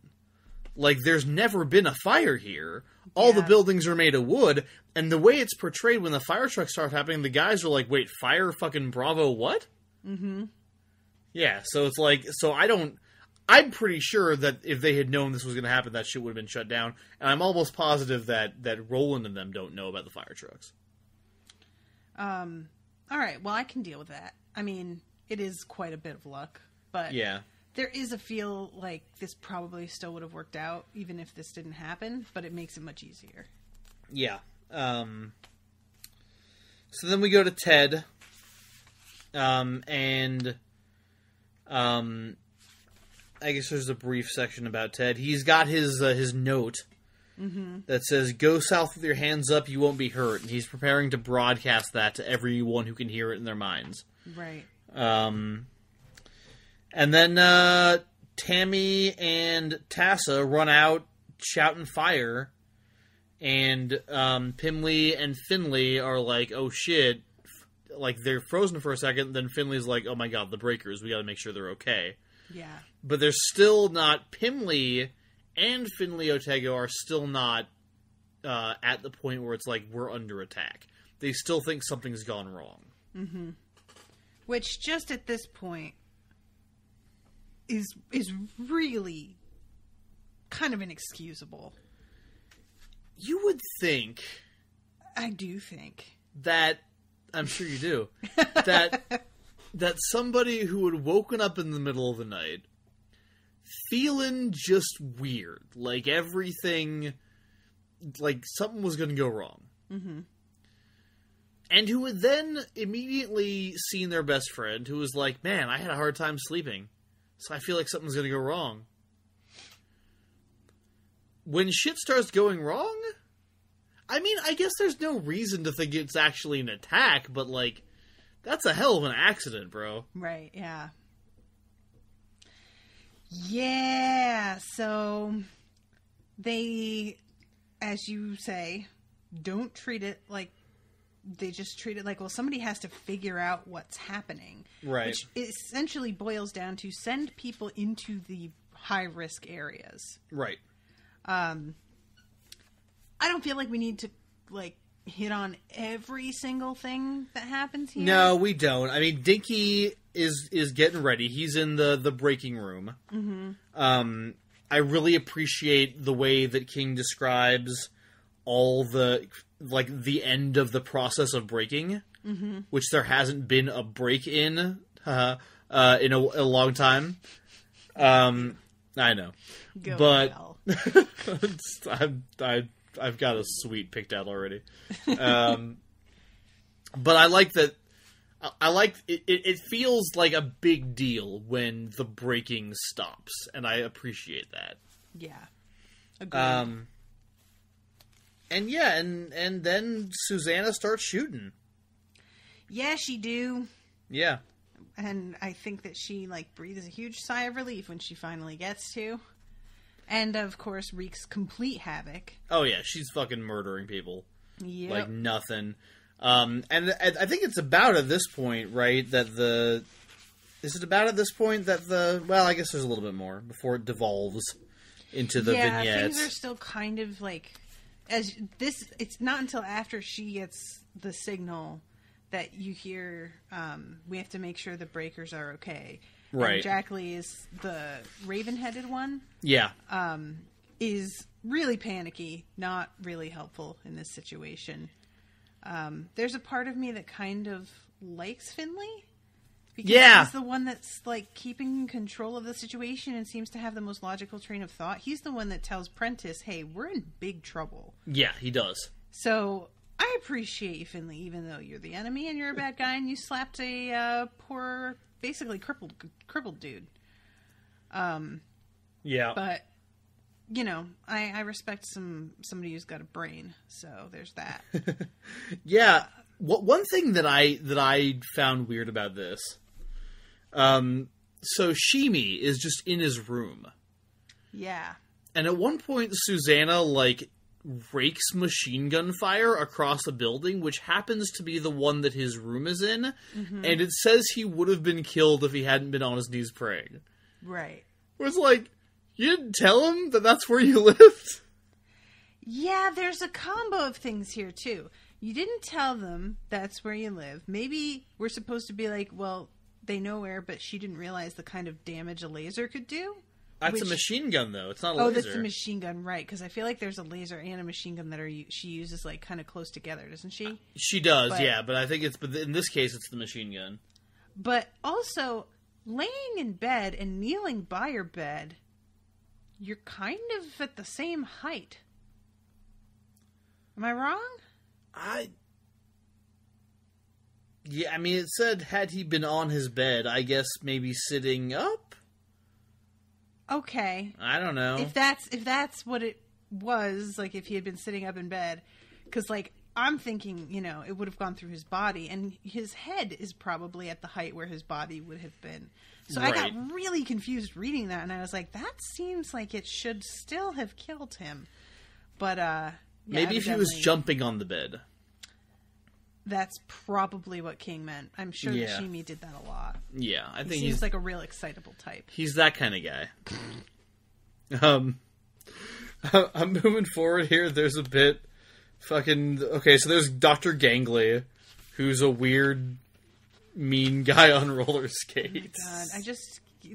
Like, there's never been a fire here. All the buildings are made of wood, and the way it's portrayed when the fire trucks start happening, the guys are like, wait, fire fucking Bravo what? Mm-hmm. Yeah, so it's like, I'm pretty sure that if they had known this was going to happen, that shit would have been shut down, and I'm almost positive that Roland and them don't know about the fire trucks.
All right, well, I can deal with that. I mean, it is quite a bit of luck, but
yeah.
There is a feel like this probably still would have worked out, even if this didn't happen, but it makes it much easier.
Yeah. So then we go to Ted, and I guess there's a brief section about Ted. He's got his note that says, "Go south with your hands up, you won't be hurt." And he's preparing to broadcast that to everyone who can hear it in their minds.
Right.
And then Tammy and Tassa run out shouting fire, and Pimley and Finley are like, oh shit, like they're frozen for a second, then Finley's like, oh my god, the breakers, we gotta make sure they're okay.
Yeah.
But they're still not, Pimley and Finley Otego are still not at the point where it's like, we're under attack. They still think something's gone wrong. Mm-hmm.
Which, just at this point, is really kind of inexcusable.
You would think...
I do think.
That, I'm sure you do, that somebody who had woken up in the middle of the night, feeling just weird, like everything, like something was going to go wrong. Mm-hmm. And who had then immediately seen their best friend, who was like, man, I had a hard time sleeping, so I feel like something's going to go wrong. When shit starts going wrong, I mean, I guess there's no reason to think it's actually an attack, but, like, that's a hell of an accident, bro.
Right, yeah. Yeah, so they, as you say, don't treat it like, they just treat it like, well, somebody has to figure out what's happening.
Right.
Which essentially boils down to send people into the high-risk areas.
Right.
I don't feel like we need to, like, hit on every single thing that happens here.
No, we don't. I mean, Dinky is getting ready. He's in the breaking room. Mm-hmm. I really appreciate the way that King describes all the, like, the end of the process of breaking, mm-hmm. which there hasn't been a break in a long time. I know.
Go
but
well.
I've got a suite picked out already. But I like that. I like it feels like a big deal when the breaking stops, and I appreciate that.
Yeah. Agreed.
And yeah, and then Susanna starts shooting.
Yeah, she do.
Yeah.
And I think that she, like, breathes a huge sigh of relief when she finally gets to. And, of course, wreaks complete havoc.
Oh, yeah. She's fucking murdering people.
Yep.
Like nothing. And I think it's about at this point, right, that the... Is it about at this point that the... Well, I guess there's a little bit more before it devolves into the vignettes.
Yeah, things are still kind of, like... It's not until after she gets the signal that you hear, we have to make sure the breakers are okay.
Right.
And Jack Lee is the raven-headed one.
Yeah.
Is really panicky, not really helpful in this situation. There's a part of me that kind of likes Finley. Because he's the one that's, like, keeping control of the situation and seems to have the most logical train of thought. He's the one that tells Prentice, hey, we're in big trouble.
Yeah, he does.
So, I appreciate you, Finley, even though you're the enemy and you're a bad guy and you slapped a poor, basically crippled dude.
Yeah.
But, you know, I respect somebody who's got a brain, so there's that.
Yeah. One thing that I found weird about this... So Shimi is just in his room.
Yeah.
And at one point, Susanna, like, rakes machine gun fire across a building, which happens to be the one that his room is in. Mm-hmm. And it says he would have been killed if he hadn't been on his knees praying.
Right.
It was like, you didn't tell him that that's where you lived?
Yeah, there's a combo of things here, too. You didn't tell them that's where you live. Maybe we're supposed to be like, well... They know where, but she didn't realize the kind of damage a laser could do.
That's a machine gun, though. It's not a laser.
Oh, that's a machine gun, right? Because I feel like there's a laser and a machine gun that she uses like kind of close together, doesn't she?
She does, yeah. But I think but in this case, it's the machine gun.
But also, laying in bed and kneeling by your bed, you're kind of at the same height. Am I wrong?
Yeah, I mean, it said had he been on his bed, I guess maybe sitting up?
Okay.
I don't know.
If that's what it was, like if he had been sitting up in bed, because like I'm thinking, you know, it would have gone through his body, and his head is probably at the height where his body would have been. So right. I got really confused reading that, and I was like, that seems like it should still have killed him. But yeah,
maybe if he was jumping on the bed.
That's probably what King meant. I'm sure that Shimi did that a lot.
Yeah, I think
he seems like a real excitable type.
He's that kind of guy. I'm moving forward here. There's a bit okay, so there's Dr. Gangley, who's a weird, mean guy on roller skates.
Oh my God,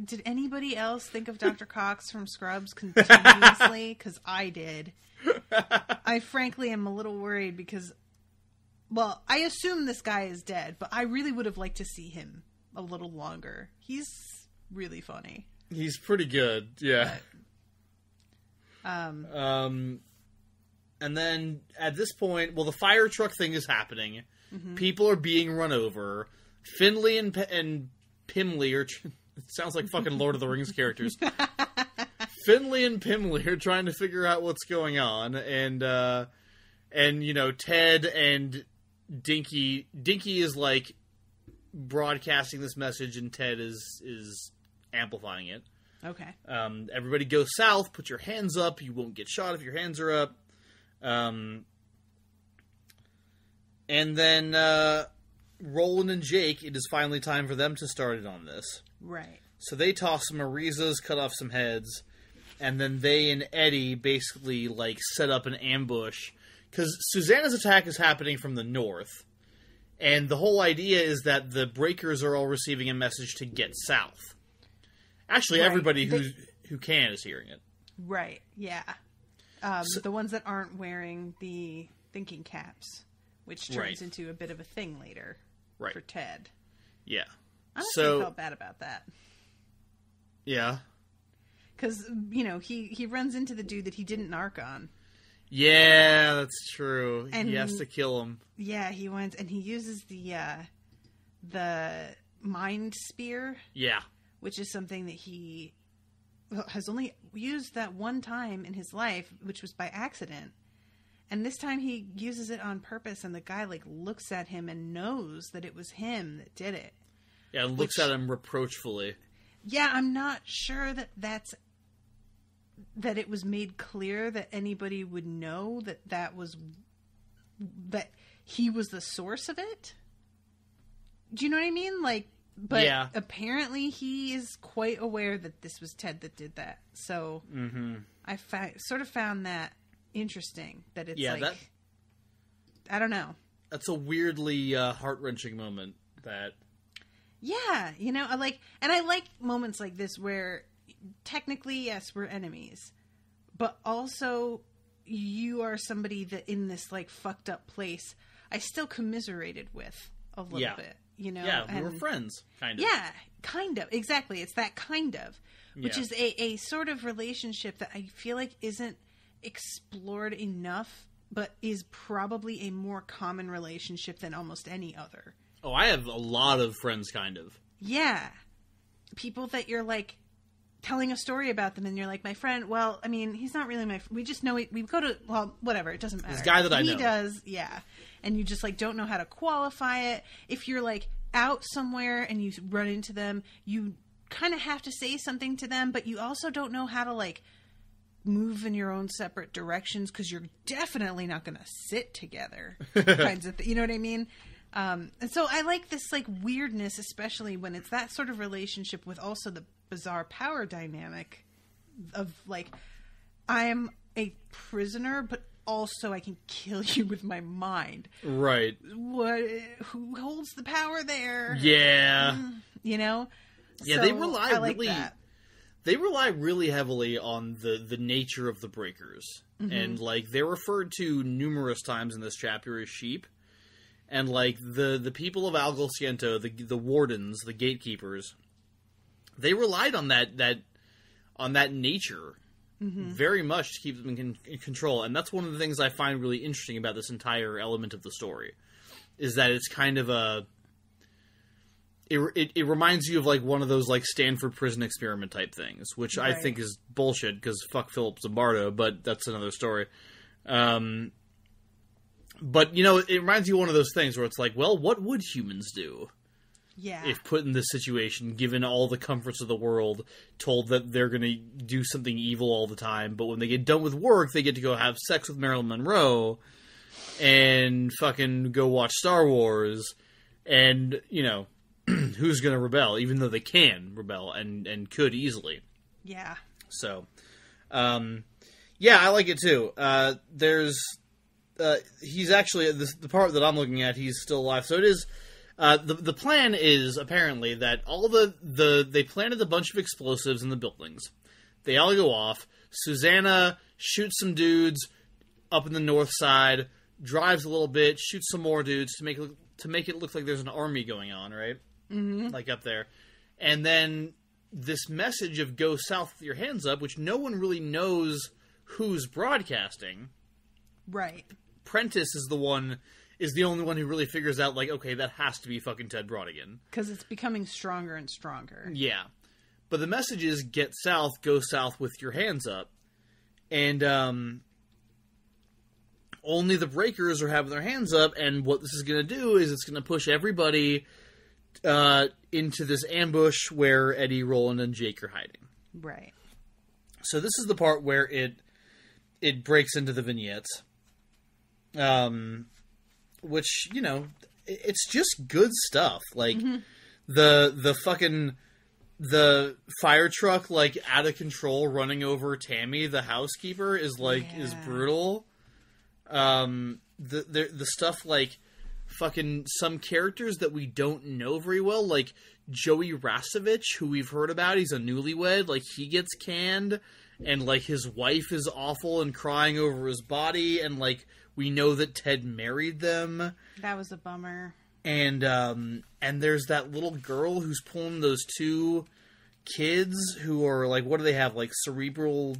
did anybody else think of Dr. Cox from Scrubs continuously? Because I did. I frankly am a little worried because... Well, I assume this guy is dead, but I really would have liked to see him a little longer. He's really funny.
He's pretty good, yeah.
But,
and then at this point, well, the fire truck thing is happening. Mm-hmm. People are being run over. Finley and Pimley are... It sounds like fucking Lord of the Rings characters. Finley and Pimley are trying to figure out what's going on, and you know, Ted and Dinky is like broadcasting this message, and Ted is amplifying it.
Okay.
Everybody go south. Put your hands up. You won't get shot if your hands are up. And then Roland and Jake. It is finally time for them to start it on this.
Right.
So they toss some Arizas, cut off some heads, and then they and Eddie basically like set up an ambush. Because Susanna's attack is happening from the north, and the whole idea is that the breakers are all receiving a message to get south. Actually, everybody who can is hearing it.
Right, yeah. The ones that aren't wearing the thinking caps, which turns into a bit of a thing later for Ted.
Yeah.
I honestly felt bad about that.
Yeah.
Because, you know, he runs into the dude that he didn't narc on.
Yeah, that's true.
And
he has to kill him.
Yeah, he went and he uses the mind spear.
Yeah.
Which is something that he has only used that one time in his life, which was by accident. And this time he uses it on purpose, and the guy, like, looks at him and knows that it was him that did it.
Yeah, looks at him reproachfully. Yeah,
I'm not sure that it was made clear that anybody would know that he was the source of it. Do you know what I mean? Like, but apparently he is quite aware that this was Ted that did that. So I sort of found that interesting, that it's I don't know.
That's a weirdly heart-wrenching moment.
Yeah, you know, I like moments like this where technically, yes, we're enemies, but also you are somebody that in this, like, fucked up place I still commiserated with a little bit, you know?
Yeah, we were friends, kind of.
Yeah, kind of. Exactly. It's that kind of, which is a sort of relationship that I feel like isn't explored enough, but is probably a more common relationship than almost any other.
Oh, I have a lot of friends, kind of.
Yeah. People that you're, like, telling a story about them, and you're like, my friend, well, I mean, he's not really my friend. We just know we go to, well, whatever, it doesn't matter.
This guy that I know.
He does, yeah. And you just, like, don't know how to qualify it. If you're, like, out somewhere and you run into them, you kind of have to say something to them, but you also don't know how to, like, move in your own separate directions, because you're definitely not going to sit together. Kinds of you know what I mean? And so I like this, like, weirdness, especially when it's that sort of relationship with also the bizarre power dynamic of, like, I'm a prisoner, but also I can kill you with my mind.
Right.
Who holds the power there?
Yeah.
You know?
Yeah,
so
they rely
that.
They rely really heavily on the nature of the breakers. And, like, they're referred to numerous times in this chapter as sheep. And, like, the people of Algolciento, the wardens, the gatekeepers, they relied on that nature very much to keep them in control. And that's one of the things I find really interesting about this entire element of the story, is that it's kind of it reminds you of, like, one of those, like, Stanford prison experiment type things, which I think is bullshit, because fuck Philip Zimbardo, but that's another story. But, you know, it reminds you of one of those things where it's like, well, what would humans do?
Yeah.
If put in this situation, given all the comforts of the world, told that they're going to do something evil all the time, but when they get done with work, they get to go have sex with Marilyn Monroe and fucking go watch Star Wars, and, you know, who's going to rebel, even though they can rebel and could easily.
Yeah.
So, yeah, I like it too. He's actually, the part that I'm looking at, he's still alive. So it is, the plan is apparently that they planted a bunch of explosives in the buildings. They all go off. Susanna shoots some dudes up in the north side, drives a little bit, shoots some more dudes to make it look like there's an army going on, right? Mm-hmm. Like up there. And then this message of go south with your hands up, which no one really knows who's broadcasting.
Right.
Prentice is the only one who really figures out, like, okay, that has to be fucking Ted Brodigan.
Because it's becoming stronger and stronger.
Yeah. But the message is get south, go south with your hands up. And only the breakers are having their hands up, and what this is going to do is it's going to push everybody into this ambush where Eddie, Roland, and Jake are hiding.
Right.
So this is the part where it breaks into the vignettes. Which, you know, it's just good stuff. Like, the fire truck, like, out of control running over Tammy, the housekeeper, is brutal. The stuff, like, fucking some characters that we don't know very well, like Joey Rasevich, who we've heard about, he's a newlywed, like, he gets canned, and, like, his wife is awful and crying over his body, and, like, we know that Ted married them.
That was a bummer.
And there's that little girl who's pulling those two kids who are, like, what do they have, like, cerebral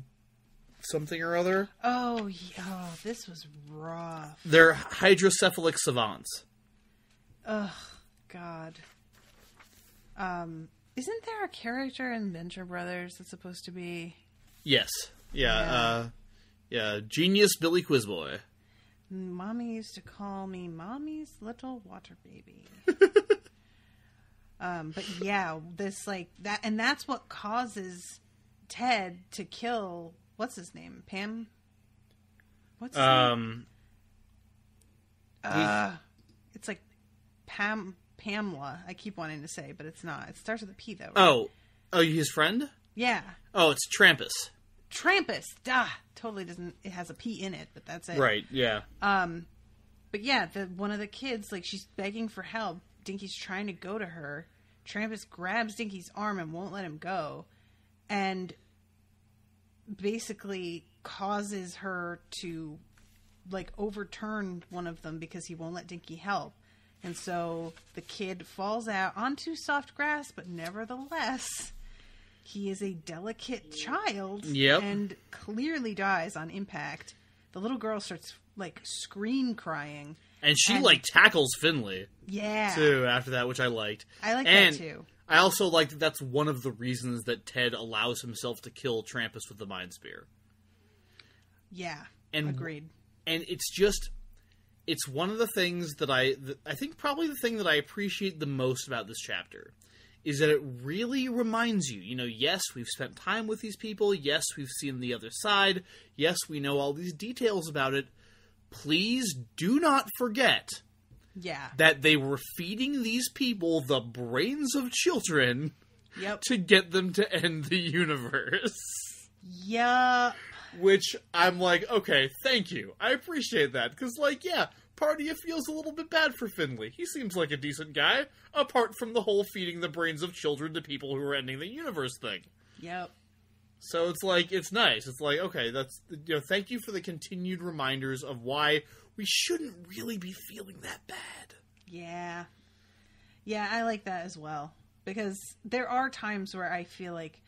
something or other?
Oh, yeah. Oh, this was rough.
They're hydrocephalic savants.
Ugh, God. Isn't there a character in Venture Brothers that's supposed to be...
Yes. Yeah. Genius Billy Quizboy.
Mommy used to call me Mommy's little water baby. But yeah, this like that, and that's what causes Ted to kill. What's his name? Pam. What's his name? It's like Pamela. I keep wanting to say, but it's not. It starts with a P though. Right?
Oh, his friend?
Yeah.
Oh, it's Trampus.
Trampus. Duh. Totally doesn't. It has a P in it, but that's it.
Right. Yeah.
But yeah, one of the kids, like, she's begging for help. Dinky's trying to go to her. Trampus grabs Dinky's arm and won't let him go, and basically causes her to, like, overturn one of them because he won't let Dinky help. And so the kid falls out onto soft grass, but nevertheless, he is a delicate child.
Yep.
And clearly dies on impact. The little girl starts, like, scream crying.
And she, like, tackles Finley.
Yeah.
Too, after that, which I liked.
I like that, too.
I also like that that's one of the reasons that Ted allows himself to kill Trampus with the Mind Spear.
Yeah.
And,
agreed.
And it's just... It's one of the things that I think probably the thing that I appreciate the most about this chapter is that it really reminds you, yes, we've spent time with these people. Yes, we've seen the other side. Yes, we know all these details about it. Please do not forget that they were feeding these people the brains of children to get them to end the universe.
Yup.
Which I'm like, okay, thank you. I appreciate that. Because, part of you feels a little bit bad for Finley. He seems like a decent guy, apart from the whole feeding the brains of children to people who are ending the universe thing.
Yep.
So it's like, it's nice. It's like, okay, that's, thank you for the continued reminders of why we shouldn't really be feeling that bad.
Yeah. Yeah, I like that as well. Because there are times where I feel like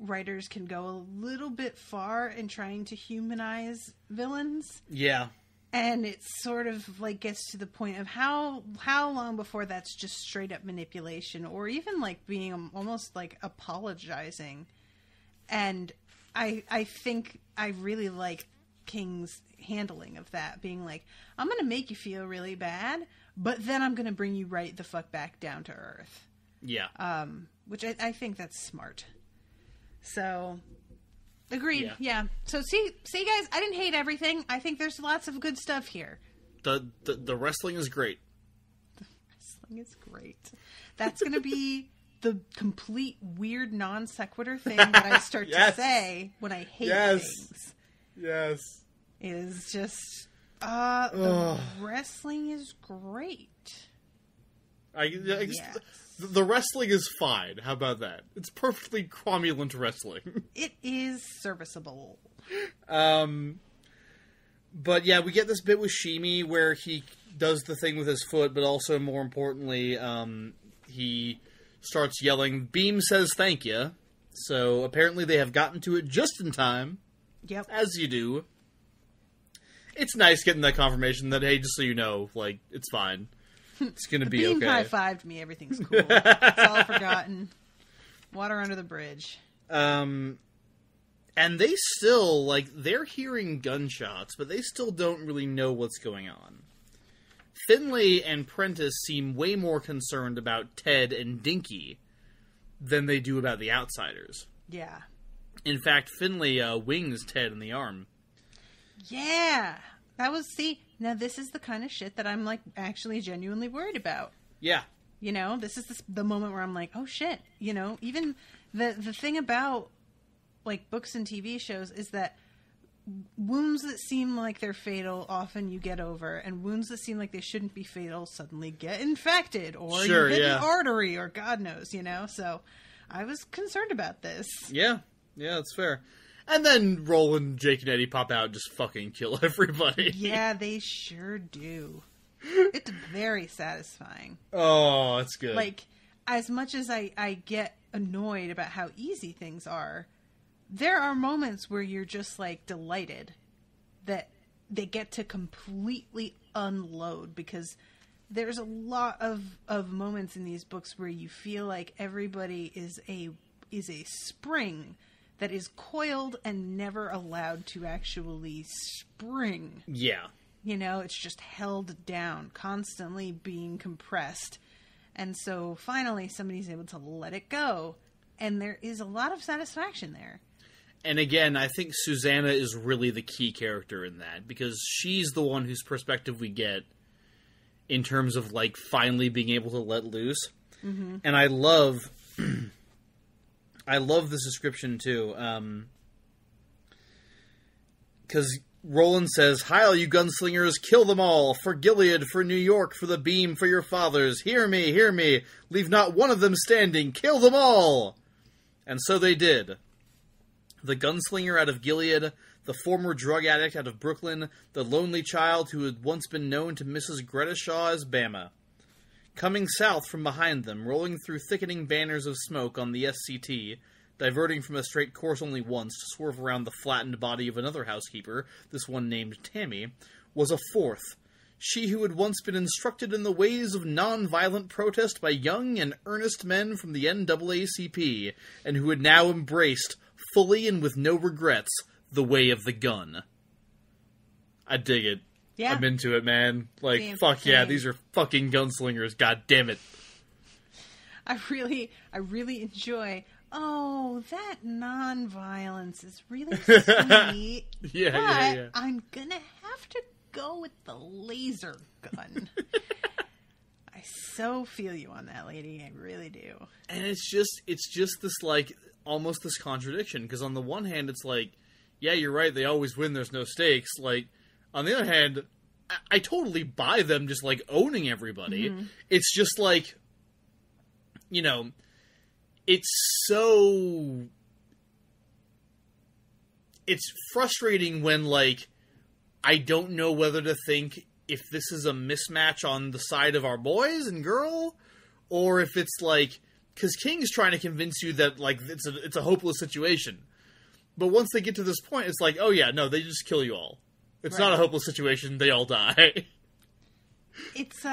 writers can go a little bit far in trying to humanize villains.
Yeah.
And it sort of like gets to the point of how long before that's just straight up manipulation, or even like being almost like apologizing. And I think I really like King's handling of that, being like, I'm going to make you feel really bad, but then I'm going to bring you right the fuck back down to earth.
Yeah.
Which I think that's smart. So, agreed. Yeah. So, see, guys, I didn't hate everything. I think there's lots of good stuff here.
The wrestling is great.
The wrestling is great. That's going to be the complete weird non sequitur thing that I start to say when I hate things. Yes. Is just, the wrestling is great.
Yes. The wrestling is fine. How about that? It's perfectly cromulent wrestling.
It is serviceable.
But yeah, we get this bit with Shimi where he does the thing with his foot, but also more importantly, he starts yelling, "Beam says thank you." So apparently they have gotten to it just in time.
Yep.
As you do. It's nice getting that confirmation that, hey, just so you know, like, it's fine. It's going to be okay.
Beam high-fived me. Everything's cool. It's all forgotten. Water under the bridge.
And they still, like, they're hearing gunshots, but they still don't really know what's going on. Finley and Prentice seem way more concerned about Ted and Dinky than they do about the outsiders.
Yeah.
In fact, Finley wings Ted in the arm.
Yeah. That was, now this is the kind of shit that I'm, like, actually genuinely worried about.
Yeah.
This is the moment where I'm like, oh shit. Even the thing about, like, books and TV shows is that wounds that seem like they're fatal often you get over, and wounds that seem like they shouldn't be fatal suddenly get infected, or you hit an artery, or God knows, So I was concerned about this.
Yeah. Yeah, that's fair. And then Roland, Jake, and Eddie pop out and just fucking kill everybody.
Yeah, they sure do. It's very satisfying.
Oh, that's good.
Like, as much as I get annoyed about how easy things are, there are moments where you're just, like, delighted that they get to completely unload, because there's a lot of moments in these books where you feel like everybody is a spring that is coiled and never allowed to actually spring.
Yeah.
It's just held down, constantly being compressed. And so finally somebody's able to let it go. And there is a lot of satisfaction there.
And again, I think Susanna is really the key character in that, because she's the one whose perspective we get in terms of, like, finally being able to let loose. Mm-hmm. And I love this description, too. Because Roland says, "Hi, all you gunslingers, kill them all! For Gilead, for New York, for the beam, for your fathers! Hear me, hear me! Leave not one of them standing! Kill them all!" And so they did. The gunslinger out of Gilead, the former drug addict out of Brooklyn, the lonely child who had once been known to Mrs. Greta Shaw as Bama. Coming south from behind them, rolling through thickening banners of smoke on the SCT, diverting from a straight course only once to swerve around the flattened body of another housekeeper, this one named Tammy, was a fourth. She who had once been instructed in the ways of non-violent protest by young and earnest men from the NAACP, and who had now embraced, fully and with no regrets, the way of the gun. I dig it.
Yeah.
I'm into it, man. Like, fuck yeah, these are fucking gunslingers, god damn it.
I really enjoy... Oh, that non-violence is really sweet.
Yeah.
I'm gonna have to go with the laser gun. I so feel you on that, lady. I really do.
And it's just this, like, almost this contradiction. Because on the one hand, it's like, yeah, you're right, they always win, there's no stakes. Like, on the other hand, I totally buy them just, like, owning everybody. Mm-hmm. It's just like, it's frustrating when, like, I don't know whether to think if this is a mismatch on the side of our boys and girl, or if it's like, because King's trying to convince you that, like, it's a hopeless situation. But once they get to this point, it's like, oh yeah, no, they just kill you all. It's not a hopeless situation, they all die.
It's,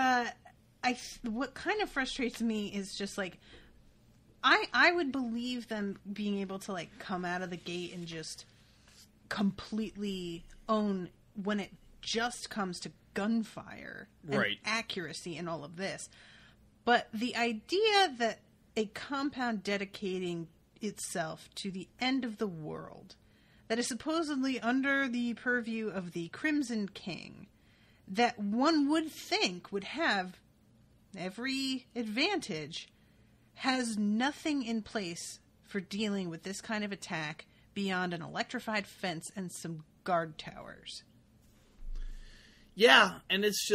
what kind of frustrates me is just, like, I would believe them being able to, like, come out of the gate and just completely own when it just comes to gunfire and accuracy and all of this. But the idea that a compound dedicating itself to the end of the world, that is supposedly under the purview of the Crimson King, that one would think would have every advantage, has nothing in place for dealing with this kind of attack beyond an electrified fence and some guard towers.
Yeah, and it's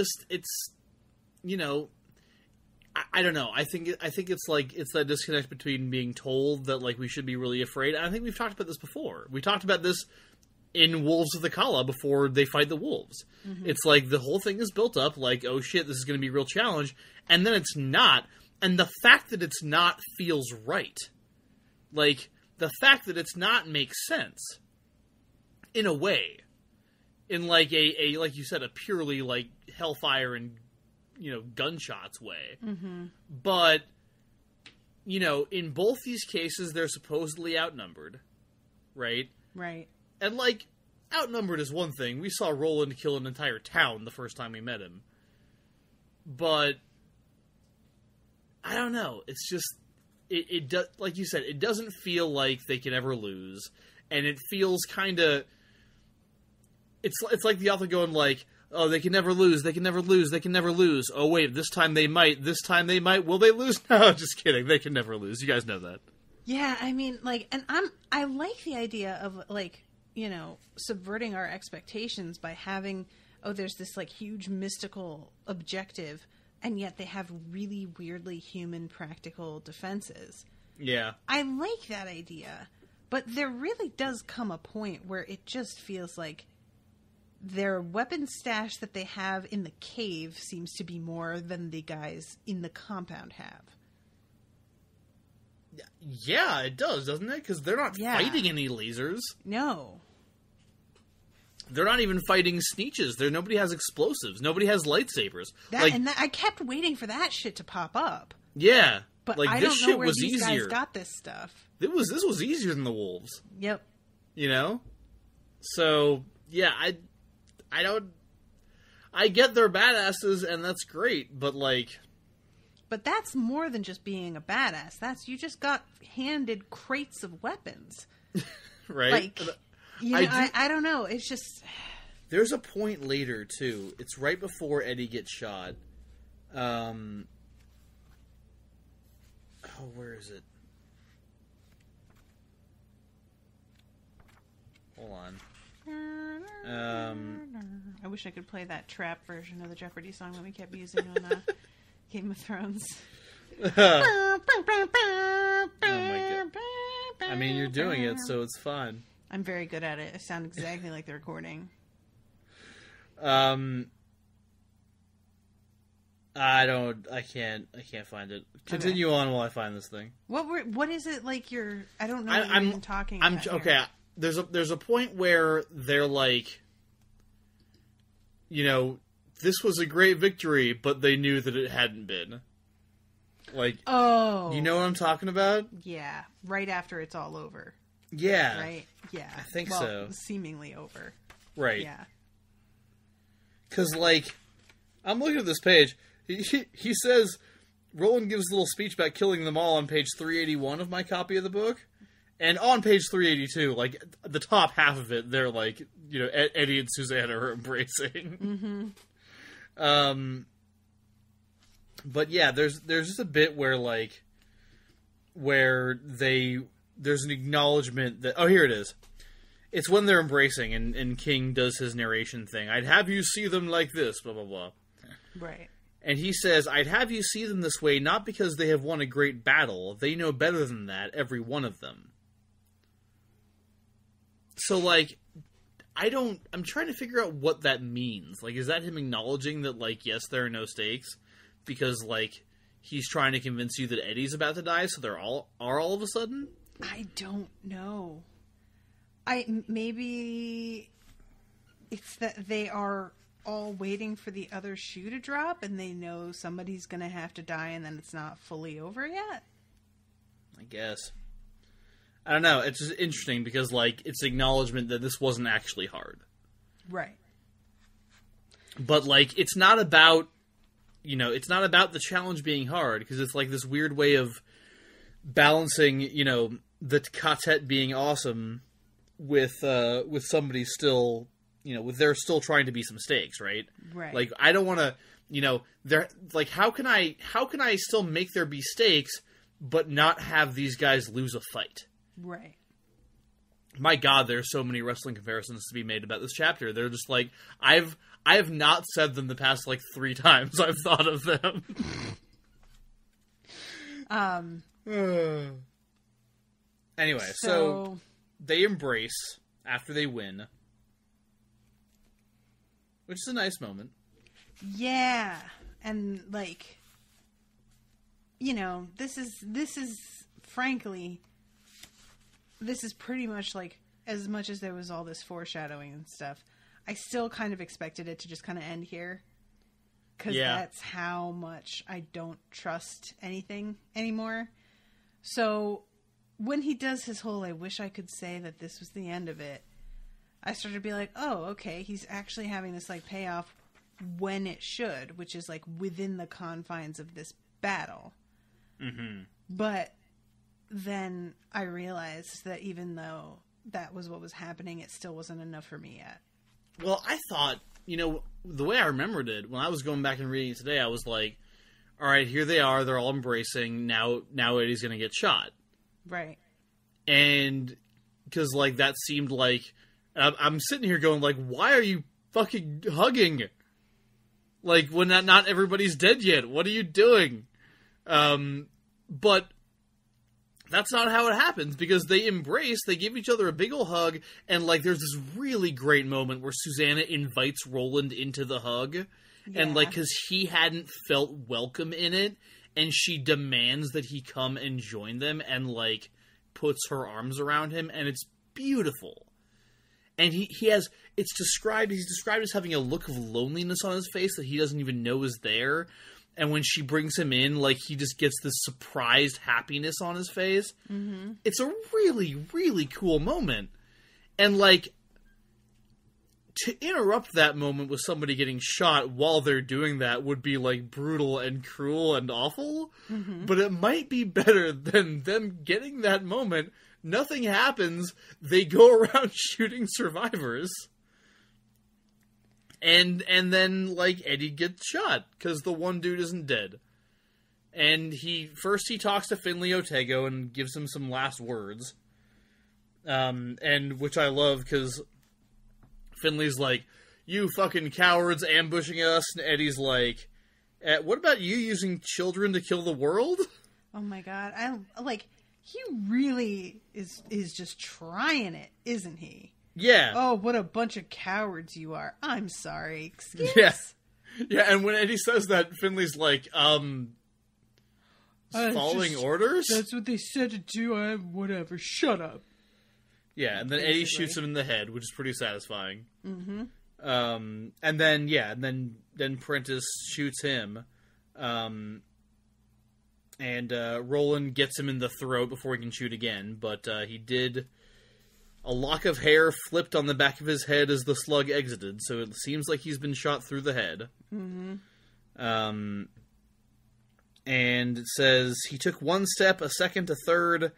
I don't know. I think it's like, it's that disconnect between being told that, like, we should be really afraid. And I think we've talked about this before. We talked about this in Wolves of the Kala before they fight the wolves. Mm-hmm. It's like the whole thing is built up like, oh shit, this is going to be a real challenge, and then it's not. And the fact that it's not feels right. Like, the fact that it's not makes sense. In a way. In, like, a like you said, a purely, like, hellfire and, gunshots way. Mm-hmm. But, in both these cases, they're supposedly outnumbered. Right?
Right.
And, like, outnumbered is one thing. We saw Roland kill an entire town the first time we met him. But I don't know. It's just, it does, like you said, it doesn't feel like they can ever lose, and it feels kind of, it's like the author going like, oh, they can never lose, they can never lose, they can never lose. Oh wait, this time they might. Will they lose? No, just kidding. They can never lose. You guys know that.
Yeah, I mean, like, and I like the idea of, like, subverting our expectations by having, oh, there's this, like, huge mystical objective, and yet they have really weirdly human practical defenses.
Yeah.
I like that idea. But there really does come a point where it just feels like their weapon stash that they have in the cave seems to be more than the guys in the compound have.
Yeah, it does, doesn't it? Because they're not fighting any lasers.
No.
They're not even fighting Sneeches. Nobody has explosives. Nobody has lightsabers.
I kept waiting for that shit to pop up.
Yeah.
But
like,
I
this
don't
shit
know where
was
these
easier.
guys got this stuff.
This was easier than the wolves.
Yep.
So, yeah, I get they're badasses, and that's great, but, like...
But that's more than just being a badass. You just got handed crates of weapons.
Right?
Like, you know, I don't know. It's just...
There's a point later, too. It's right before Eddie gets shot. Oh, where is it? Hold on.
I wish I could play that trap version of the Jeopardy song that we kept using on Game of Thrones.
Oh my god. I mean, you're doing it, so it's fine.
I'm very good at it. I sound exactly like the recording.
I can't find it. Continue on while I find this thing.
What is it like I don't know what you're even talking about here.
Okay, there's a point where they're like, you know, this was a great victory, but they knew that it hadn't been. Like,
oh,
you know what I'm talking about?
Yeah, right after it's all over.
Yeah.
Right? Yeah.
I think so.
Seemingly over.
Right.
Yeah.
Because, like, I'm looking at this page. He says, Roland gives a little speech about killing them all on page 381 of my copy of the book. And on page 382, like, the top half of it, they're like, you know, Eddie and Susanna are embracing.
Mm-hmm.
But yeah, there's just a bit where, like, there's an acknowledgement that, oh, here it is. It's when they're embracing, and King does his narration thing. I'd have you see them like this, blah, blah, blah.
Right.
And he says, I'd have you see them this way not because they have won a great battle. They know better than that, every one of them. So, like, I'm trying to figure out what that means. Like, is that him acknowledging that, like, yes, there are no stakes? Because, like, he's trying to convince you that Eddie's about to die, so they're all of a sudden?
I don't know. Maybe it's that they are all waiting for the other shoe to drop, and they know somebody's going to have to die, and then it's not fully over yet.
I guess. I don't know. It's just interesting because, like, it's acknowledgement that this wasn't actually hard.
Right.
But, like, it's not about, you know, it's not about the challenge being hard, because it's like this weird way of balancing, you know, the quartet being awesome with somebody still, you know, with there still trying to be some stakes, right?
Right.
Like, I don't want to, you know, there, like, how can I still make there be stakes, but not have these guys lose a fight?
Right.
My God, there's so many wrestling comparisons to be made about this chapter. They're just like, I have not said them the past, like, 3 times I've thought of them. Anyway, so they embrace after they win, which is a nice moment.
Yeah, and, like, you know, this is frankly, this is pretty much like, as much as there was all this foreshadowing and stuff, I still kind of expected it to just kind of end here. Because that's how much I don't trust anything anymore. So when he does his whole, I wish I could say that this was the end of it, I started to be like, oh, okay, he's actually having this, like, payoff when it should, which is, like, within the confines of this battle.
Mm-hmm.
But then I realized that even though that was what was happening, it still wasn't enough for me yet.
Well, I thought, you know, the way I remembered it, when I was going back and reading it today, I was like, all right, here they are, they're all embracing, now Eddie's going to get shot.
Right.
And, because, like, that seemed like, I'm sitting here going, like, why are you fucking hugging? Like, when not everybody's dead yet, what are you doing? But that's not how it happens, because they embrace, they give each other a big ol' hug, and, like, there's this really great moment where Susanna invites Roland into the hug, and, like, because he hadn't felt welcome in it, and she demands that he come and join them, and, like, puts her arms around him, and it's beautiful. And he's described as having a look of loneliness on his face that he doesn't even know is there. And when she brings him in, like, he just gets this surprised happiness on his face. Mm-hmm. It's a really, really cool moment. And, like, to interrupt that moment with somebody getting shot while they're doing that would be, like, brutal and cruel and awful. Mm-hmm. But it might be better than them getting that moment. Nothing happens. They go around shooting survivors. And then, like, Eddie gets shot because the one dude isn't dead. And he talks to Finley Otego and gives him some last words. And which I love because Finley's like, "You fucking cowards ambushing us," and Eddie's like, "What about you using children to kill the world?"
Oh my god, he really is just trying it, isn't he?
Yeah.
Oh, what a bunch of cowards you are. I'm sorry. Excuse.
Yeah, and when Eddie says that, Finley's like, following orders?
That's what they said to do. Whatever. Shut up.
Yeah, and then Eddie shoots him in the head, which is pretty satisfying.
Mm-hmm.
And then Prentice shoots him. And Roland gets him in the throat before he can shoot again, but he did... A lock of hair flipped on the back of his head as the slug exited, so it seems like he's been shot through the head.
Mm-hmm.
And it says, he took one step, a second, a third,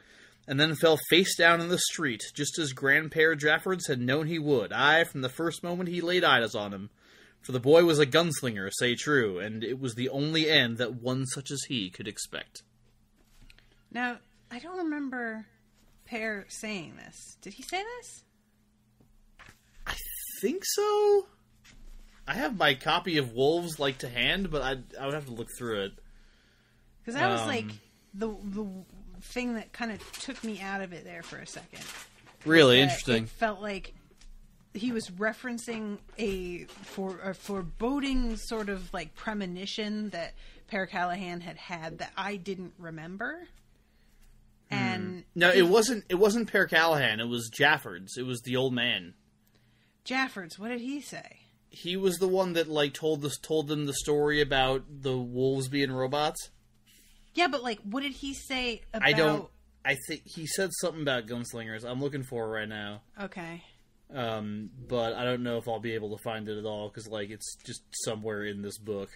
and then fell face down in the street, just as Grandpère Jaffords had known he would. Aye, from the first moment he laid eyes on him. For the boy was a gunslinger, say true, and it was the only end that one such as he could expect.
Now, I don't remember Pear saying this. Did he say this?
I think so. I have my copy of Wolves like to hand, but I would have to look through it.
Because that was like the thing that kind of took me out of it there for a second.
Really interesting.
It felt like he was referencing a foreboding sort of like premonition that Per Callahan had that I didn't remember. And
no, it wasn't Per Callahan. It was Jaffords. It was the old man.
Jaffords. What did he say?
He was the one that like told them the story about the wolves being robots.
Yeah, but like, what did he say about?
I think he said something about gunslingers. I'm looking for it right now.
Okay.
But I don't know if I'll be able to find it at all because like it's just somewhere in this book.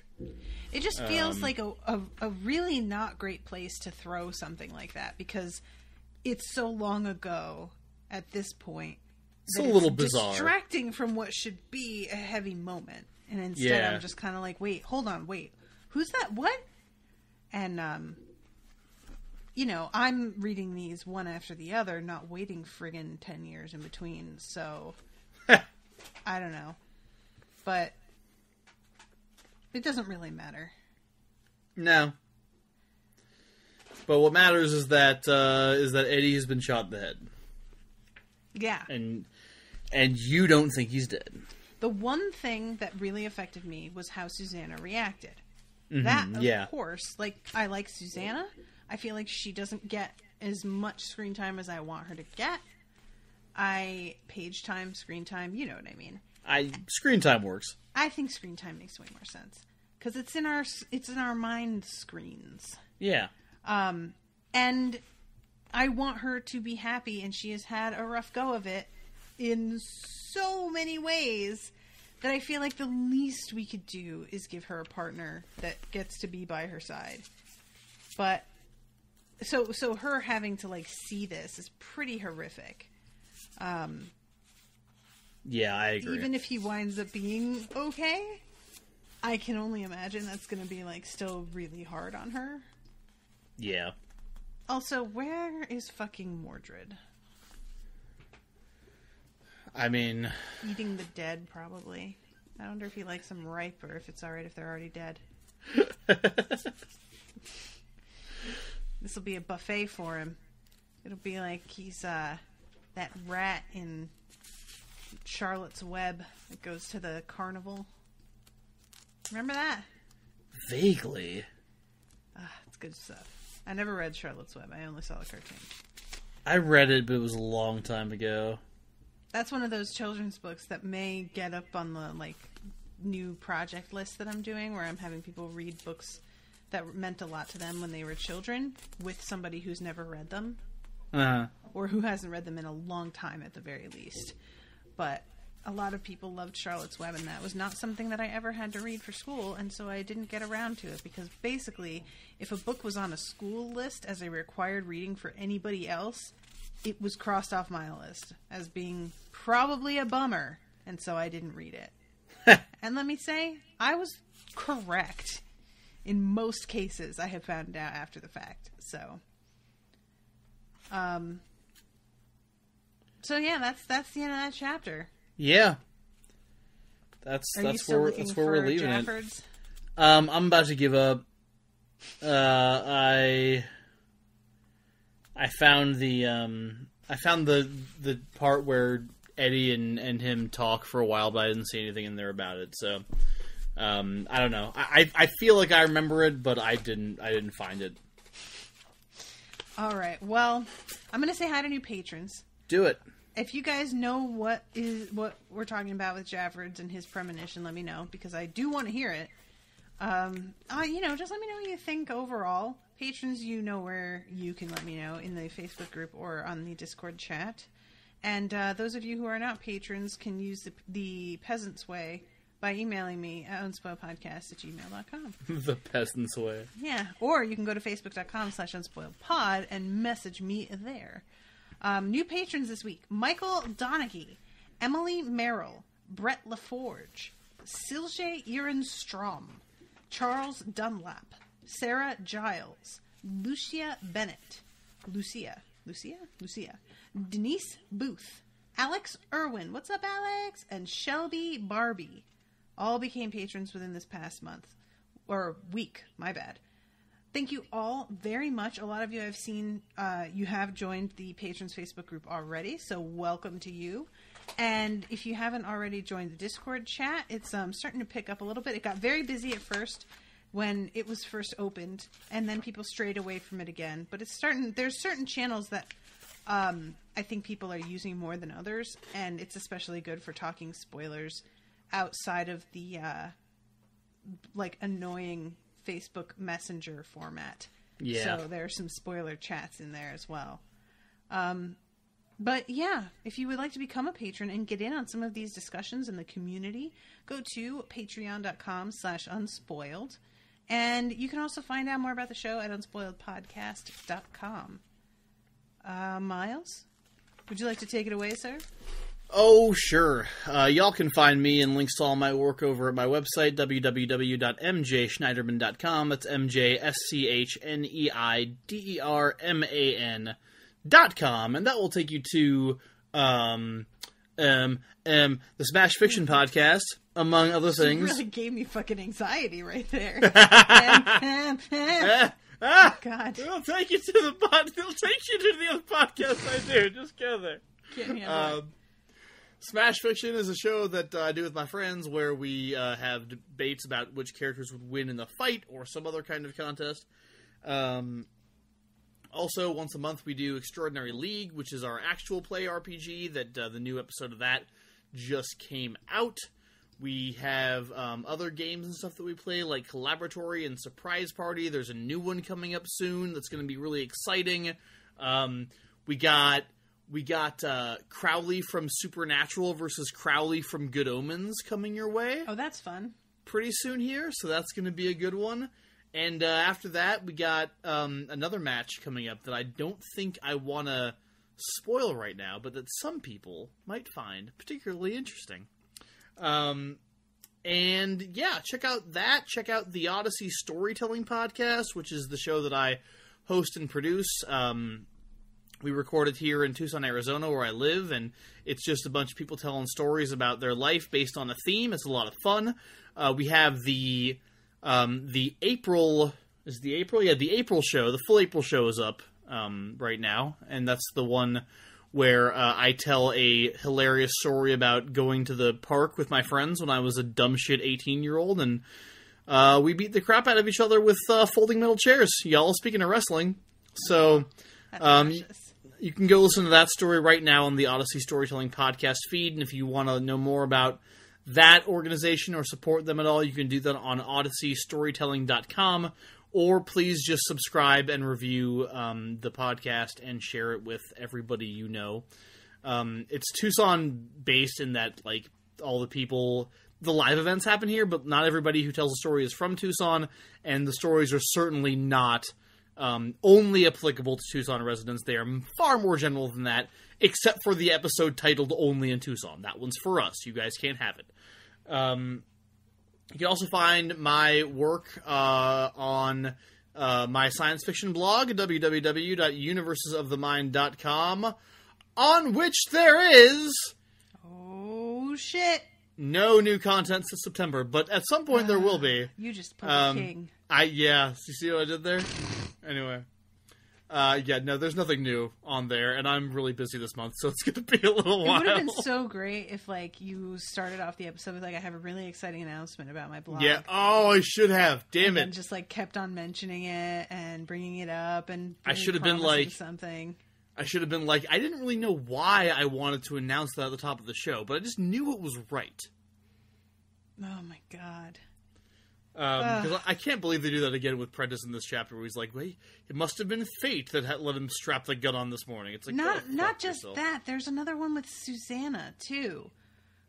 It just feels like a really not great place to throw something like that because it's so long ago at this point.
It's a little bizarre.
Distracting from what should be a heavy moment. And instead I'm just kind of like, wait, hold on, wait. Who's that? What? And, I'm reading these one after the other, not waiting friggin' 10 years in between, so I don't know. But it doesn't really matter.
No. But what matters is that Eddie has been shot in the head.
Yeah.
And you don't think he's dead.
The one thing that really affected me was how Susanna reacted.
Mm-hmm,
that, of course, like, I like Susanna. I feel like she doesn't get as much screen time as I want her to get. Page time, screen time, you know what I mean.
Screen time works.
I think screen time makes way more sense. Because it's in our mind screens.
Yeah.
And I want her to be happy, and she has had a rough go of it in so many ways that I feel like the least we could do is give her a partner that gets to be by her side. But so her having to like see this is pretty horrific.
Yeah, I agree.
Even if he winds up being okay, I can only imagine that's going to be like still really hard on her.
Yeah.
Also, where is fucking Mordred?
I mean...
Eating the dead, probably. I wonder if he likes them ripe or if it's alright if they're already dead. This will be a buffet for him. It'll be like he's that rat in Charlotte's Web that goes to the carnival. Remember that?
Vaguely.
It's good stuff. I never read Charlotte's Web. I only saw the cartoon.
I read it, but it was a long time ago.
That's one of those children's books that may get up on the like new project list that I'm doing, where I'm having people read books that meant a lot to them when they were children with somebody who's never read them.
Uh-huh.
Or who hasn't read them in a long time at the very least. But a lot of people loved Charlotte's Web, and that was not something that I ever had to read for school, and so I didn't get around to it, because basically, if a book was on a school list as a required reading for anybody else, it was crossed off my list as being probably a bummer, and so I didn't read it. And let me say, I was correct in most cases. I have found out after the fact. So yeah, that's the end of that chapter.
Yeah, that's where we're leaving
Jaffords?
it. I'm about to give up. I found the part where Eddie and him talk for a while, but I didn't see anything in there about it. So I don't know. I feel like I remember it, but I didn't find it.
All right. Well, I'm going to say hi to new patrons.
Do it.
If you guys know what we're talking about with Jaffords and his premonition, let me know, because I do want to hear it. Just let me know what you think overall. Patrons, you know where you can let me know in the Facebook group or on the Discord chat. And those of you who are not patrons can use the Peasant's Way by emailing me at unspoiledpodcast@gmail.com.
The Peasant's Way.
Yeah, or you can go to facebook.com/unspoiledpod and message me there. New patrons this week: Michael Donaghy, Emily Merrill, Brett LaForge, Silje Ehrenstrom, Charles Dunlap, Sarah Giles, Lucia Bennett, Lucia, Denise Booth, Alex Irwin, what's up, Alex? And Shelby Barbie. All became patrons within this past month. Or week, my bad. Thank you all very much. A lot of you I've seen, you have joined the Patrons Facebook group already, so welcome to you. And if you haven't already joined the Discord chat, it's starting to pick up a little bit. It got very busy at first when it was first opened, and then people strayed away from it again. But there's certain channels that I think people are using more than others, and it's especially good for talking spoilers outside of the annoying Facebook Messenger format.
Yeah.
So there are some spoiler chats in there as well. But yeah, if you would like to become a patron and get in on some of these discussions in the community, go to patreon.com/unspoiled. And you can also find out more about the show at unspoiledpodcast.com. Miles, would you like to take it away, sir?
Oh, sure. Y'all can find me and links to all my work over at my website, www.mjschneiderman.com. That's MJSCHNEIDERMAN.com. And that will take you to the Smash Fiction Podcast, among other things.
You really gave me fucking anxiety right there. God.
It'll take you to the other podcast I do. Just go there.
Can't handle it.
Smash Fiction is a show that I do with my friends where we have debates about which characters would win in the fight or some other kind of contest. Also, once a month we do Extraordinary League, which is our actual play RPG that the new episode of that just came out. We have other games and stuff that we play, like Collaboratory and Surprise Party. There's a new one coming up soon that's going to be really exciting. We got Crowley from Supernatural versus Crowley from Good Omens coming your way.
Oh, that's fun.
Pretty soon here, so that's going to be a good one. And after that, we got another match coming up that I don't think I want to spoil right now, but that some people might find particularly interesting. And yeah, check out that. Check out the Odyssey Storytelling Podcast, which is the show that I host and produce. We record it here in Tucson, Arizona, where I live, and it's just a bunch of people telling stories about their life based on a theme. It's a lot of fun. We have the April... Is the April? Yeah, the April show. The full April show is up right now, and that's the one where I tell a hilarious story about going to the park with my friends when I was a dumb shit 18-year-old, and we beat the crap out of each other with folding metal chairs. Y'all, speaking of wrestling. So you can go listen to that story right now on the Odyssey Storytelling Podcast feed, and if you want to know more about that organization or support them at all, you can do that on odysseystorytelling.com, or please just subscribe and review the podcast and share it with everybody you know. It's Tucson-based in that, like, all the people. The live events happen here, but not everybody who tells a story is from Tucson, and the stories are certainly not only applicable to Tucson residents. They are far more general than that, except for the episode titled Only in Tucson. That one's for us. You guys can't have it. You can also find my work on my science fiction blog, www.universesofthemind.com, on which there is...
Oh, shit.
No new content since September, but at some point there will be.
You just put the king.
Yeah, you see what I did there? Anyway. No, there's nothing new on there, and I'm really busy this month, so it's going to be a little while.
It would have been so great if, like, you started off the episode with, like, I have a really exciting announcement about my blog.
Yeah, I should have. Damn it.
And just, like, kept on mentioning it and bringing it up and
I should have been like
something.
I should have been like, I didn't really know why I wanted to announce that at the top of the show, but I just knew it was right.
Oh, my God.
Because I can't believe they do that again with Prentice in this chapter, where he's like, "Wait, it must have been fate that let him strap the gun on this morning." It's like
not just yourself. That. There's another one with Susanna too,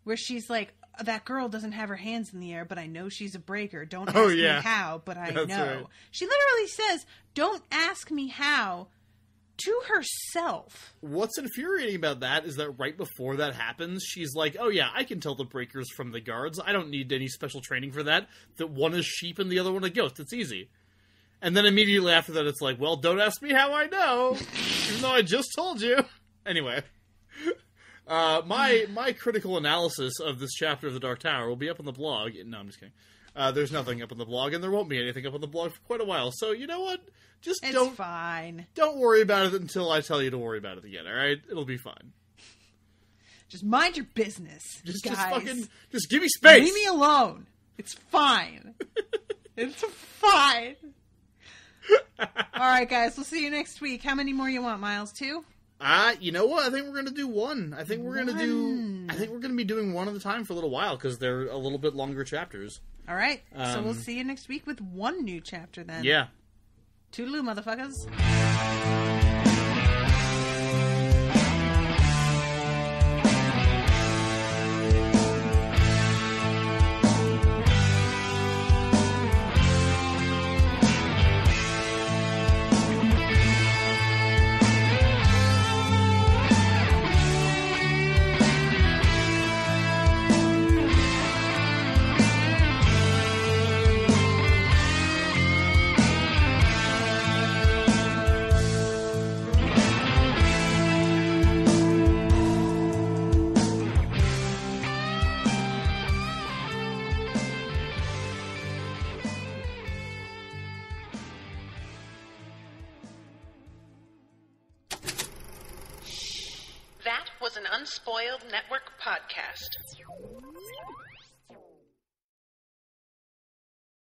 where she's like, "That girl doesn't have her hands in the air, but I know she's a breaker. Don't ask me how, but I know." Right. She literally says, "Don't ask me how." To herself.
What's infuriating about that is that right before that happens, she's like, "Oh yeah, I can tell the breakers from the guards. I don't need any special training for that. That one is sheep and the other one a ghost. It's easy." And then immediately after that, it's like, "Well, don't ask me how I know, even though I just told you." Anyway, my critical analysis of this chapter of the Dark Tower will be up on the blog. No, I'm just kidding. There's nothing up on the blog, and there won't be anything up on the blog for quite a while. So you know what?
It's fine.
Don't worry about it until I tell you to worry about it again, alright? It'll be fine.
Just mind your business, guys.
Just give me space!
Leave me alone. It's fine. It's fine. Alright, guys, we'll see you next week. How many more you want, Miles? 2?
You know what? I think we're gonna do 1. I think we're gonna be doing 1 at a time for a little while, because they're a little bit longer chapters.
Alright, so we'll see you next week with 1 new chapter then.
Yeah.
Toodaloo, motherfuckers.
That was an Unspoiled Network podcast.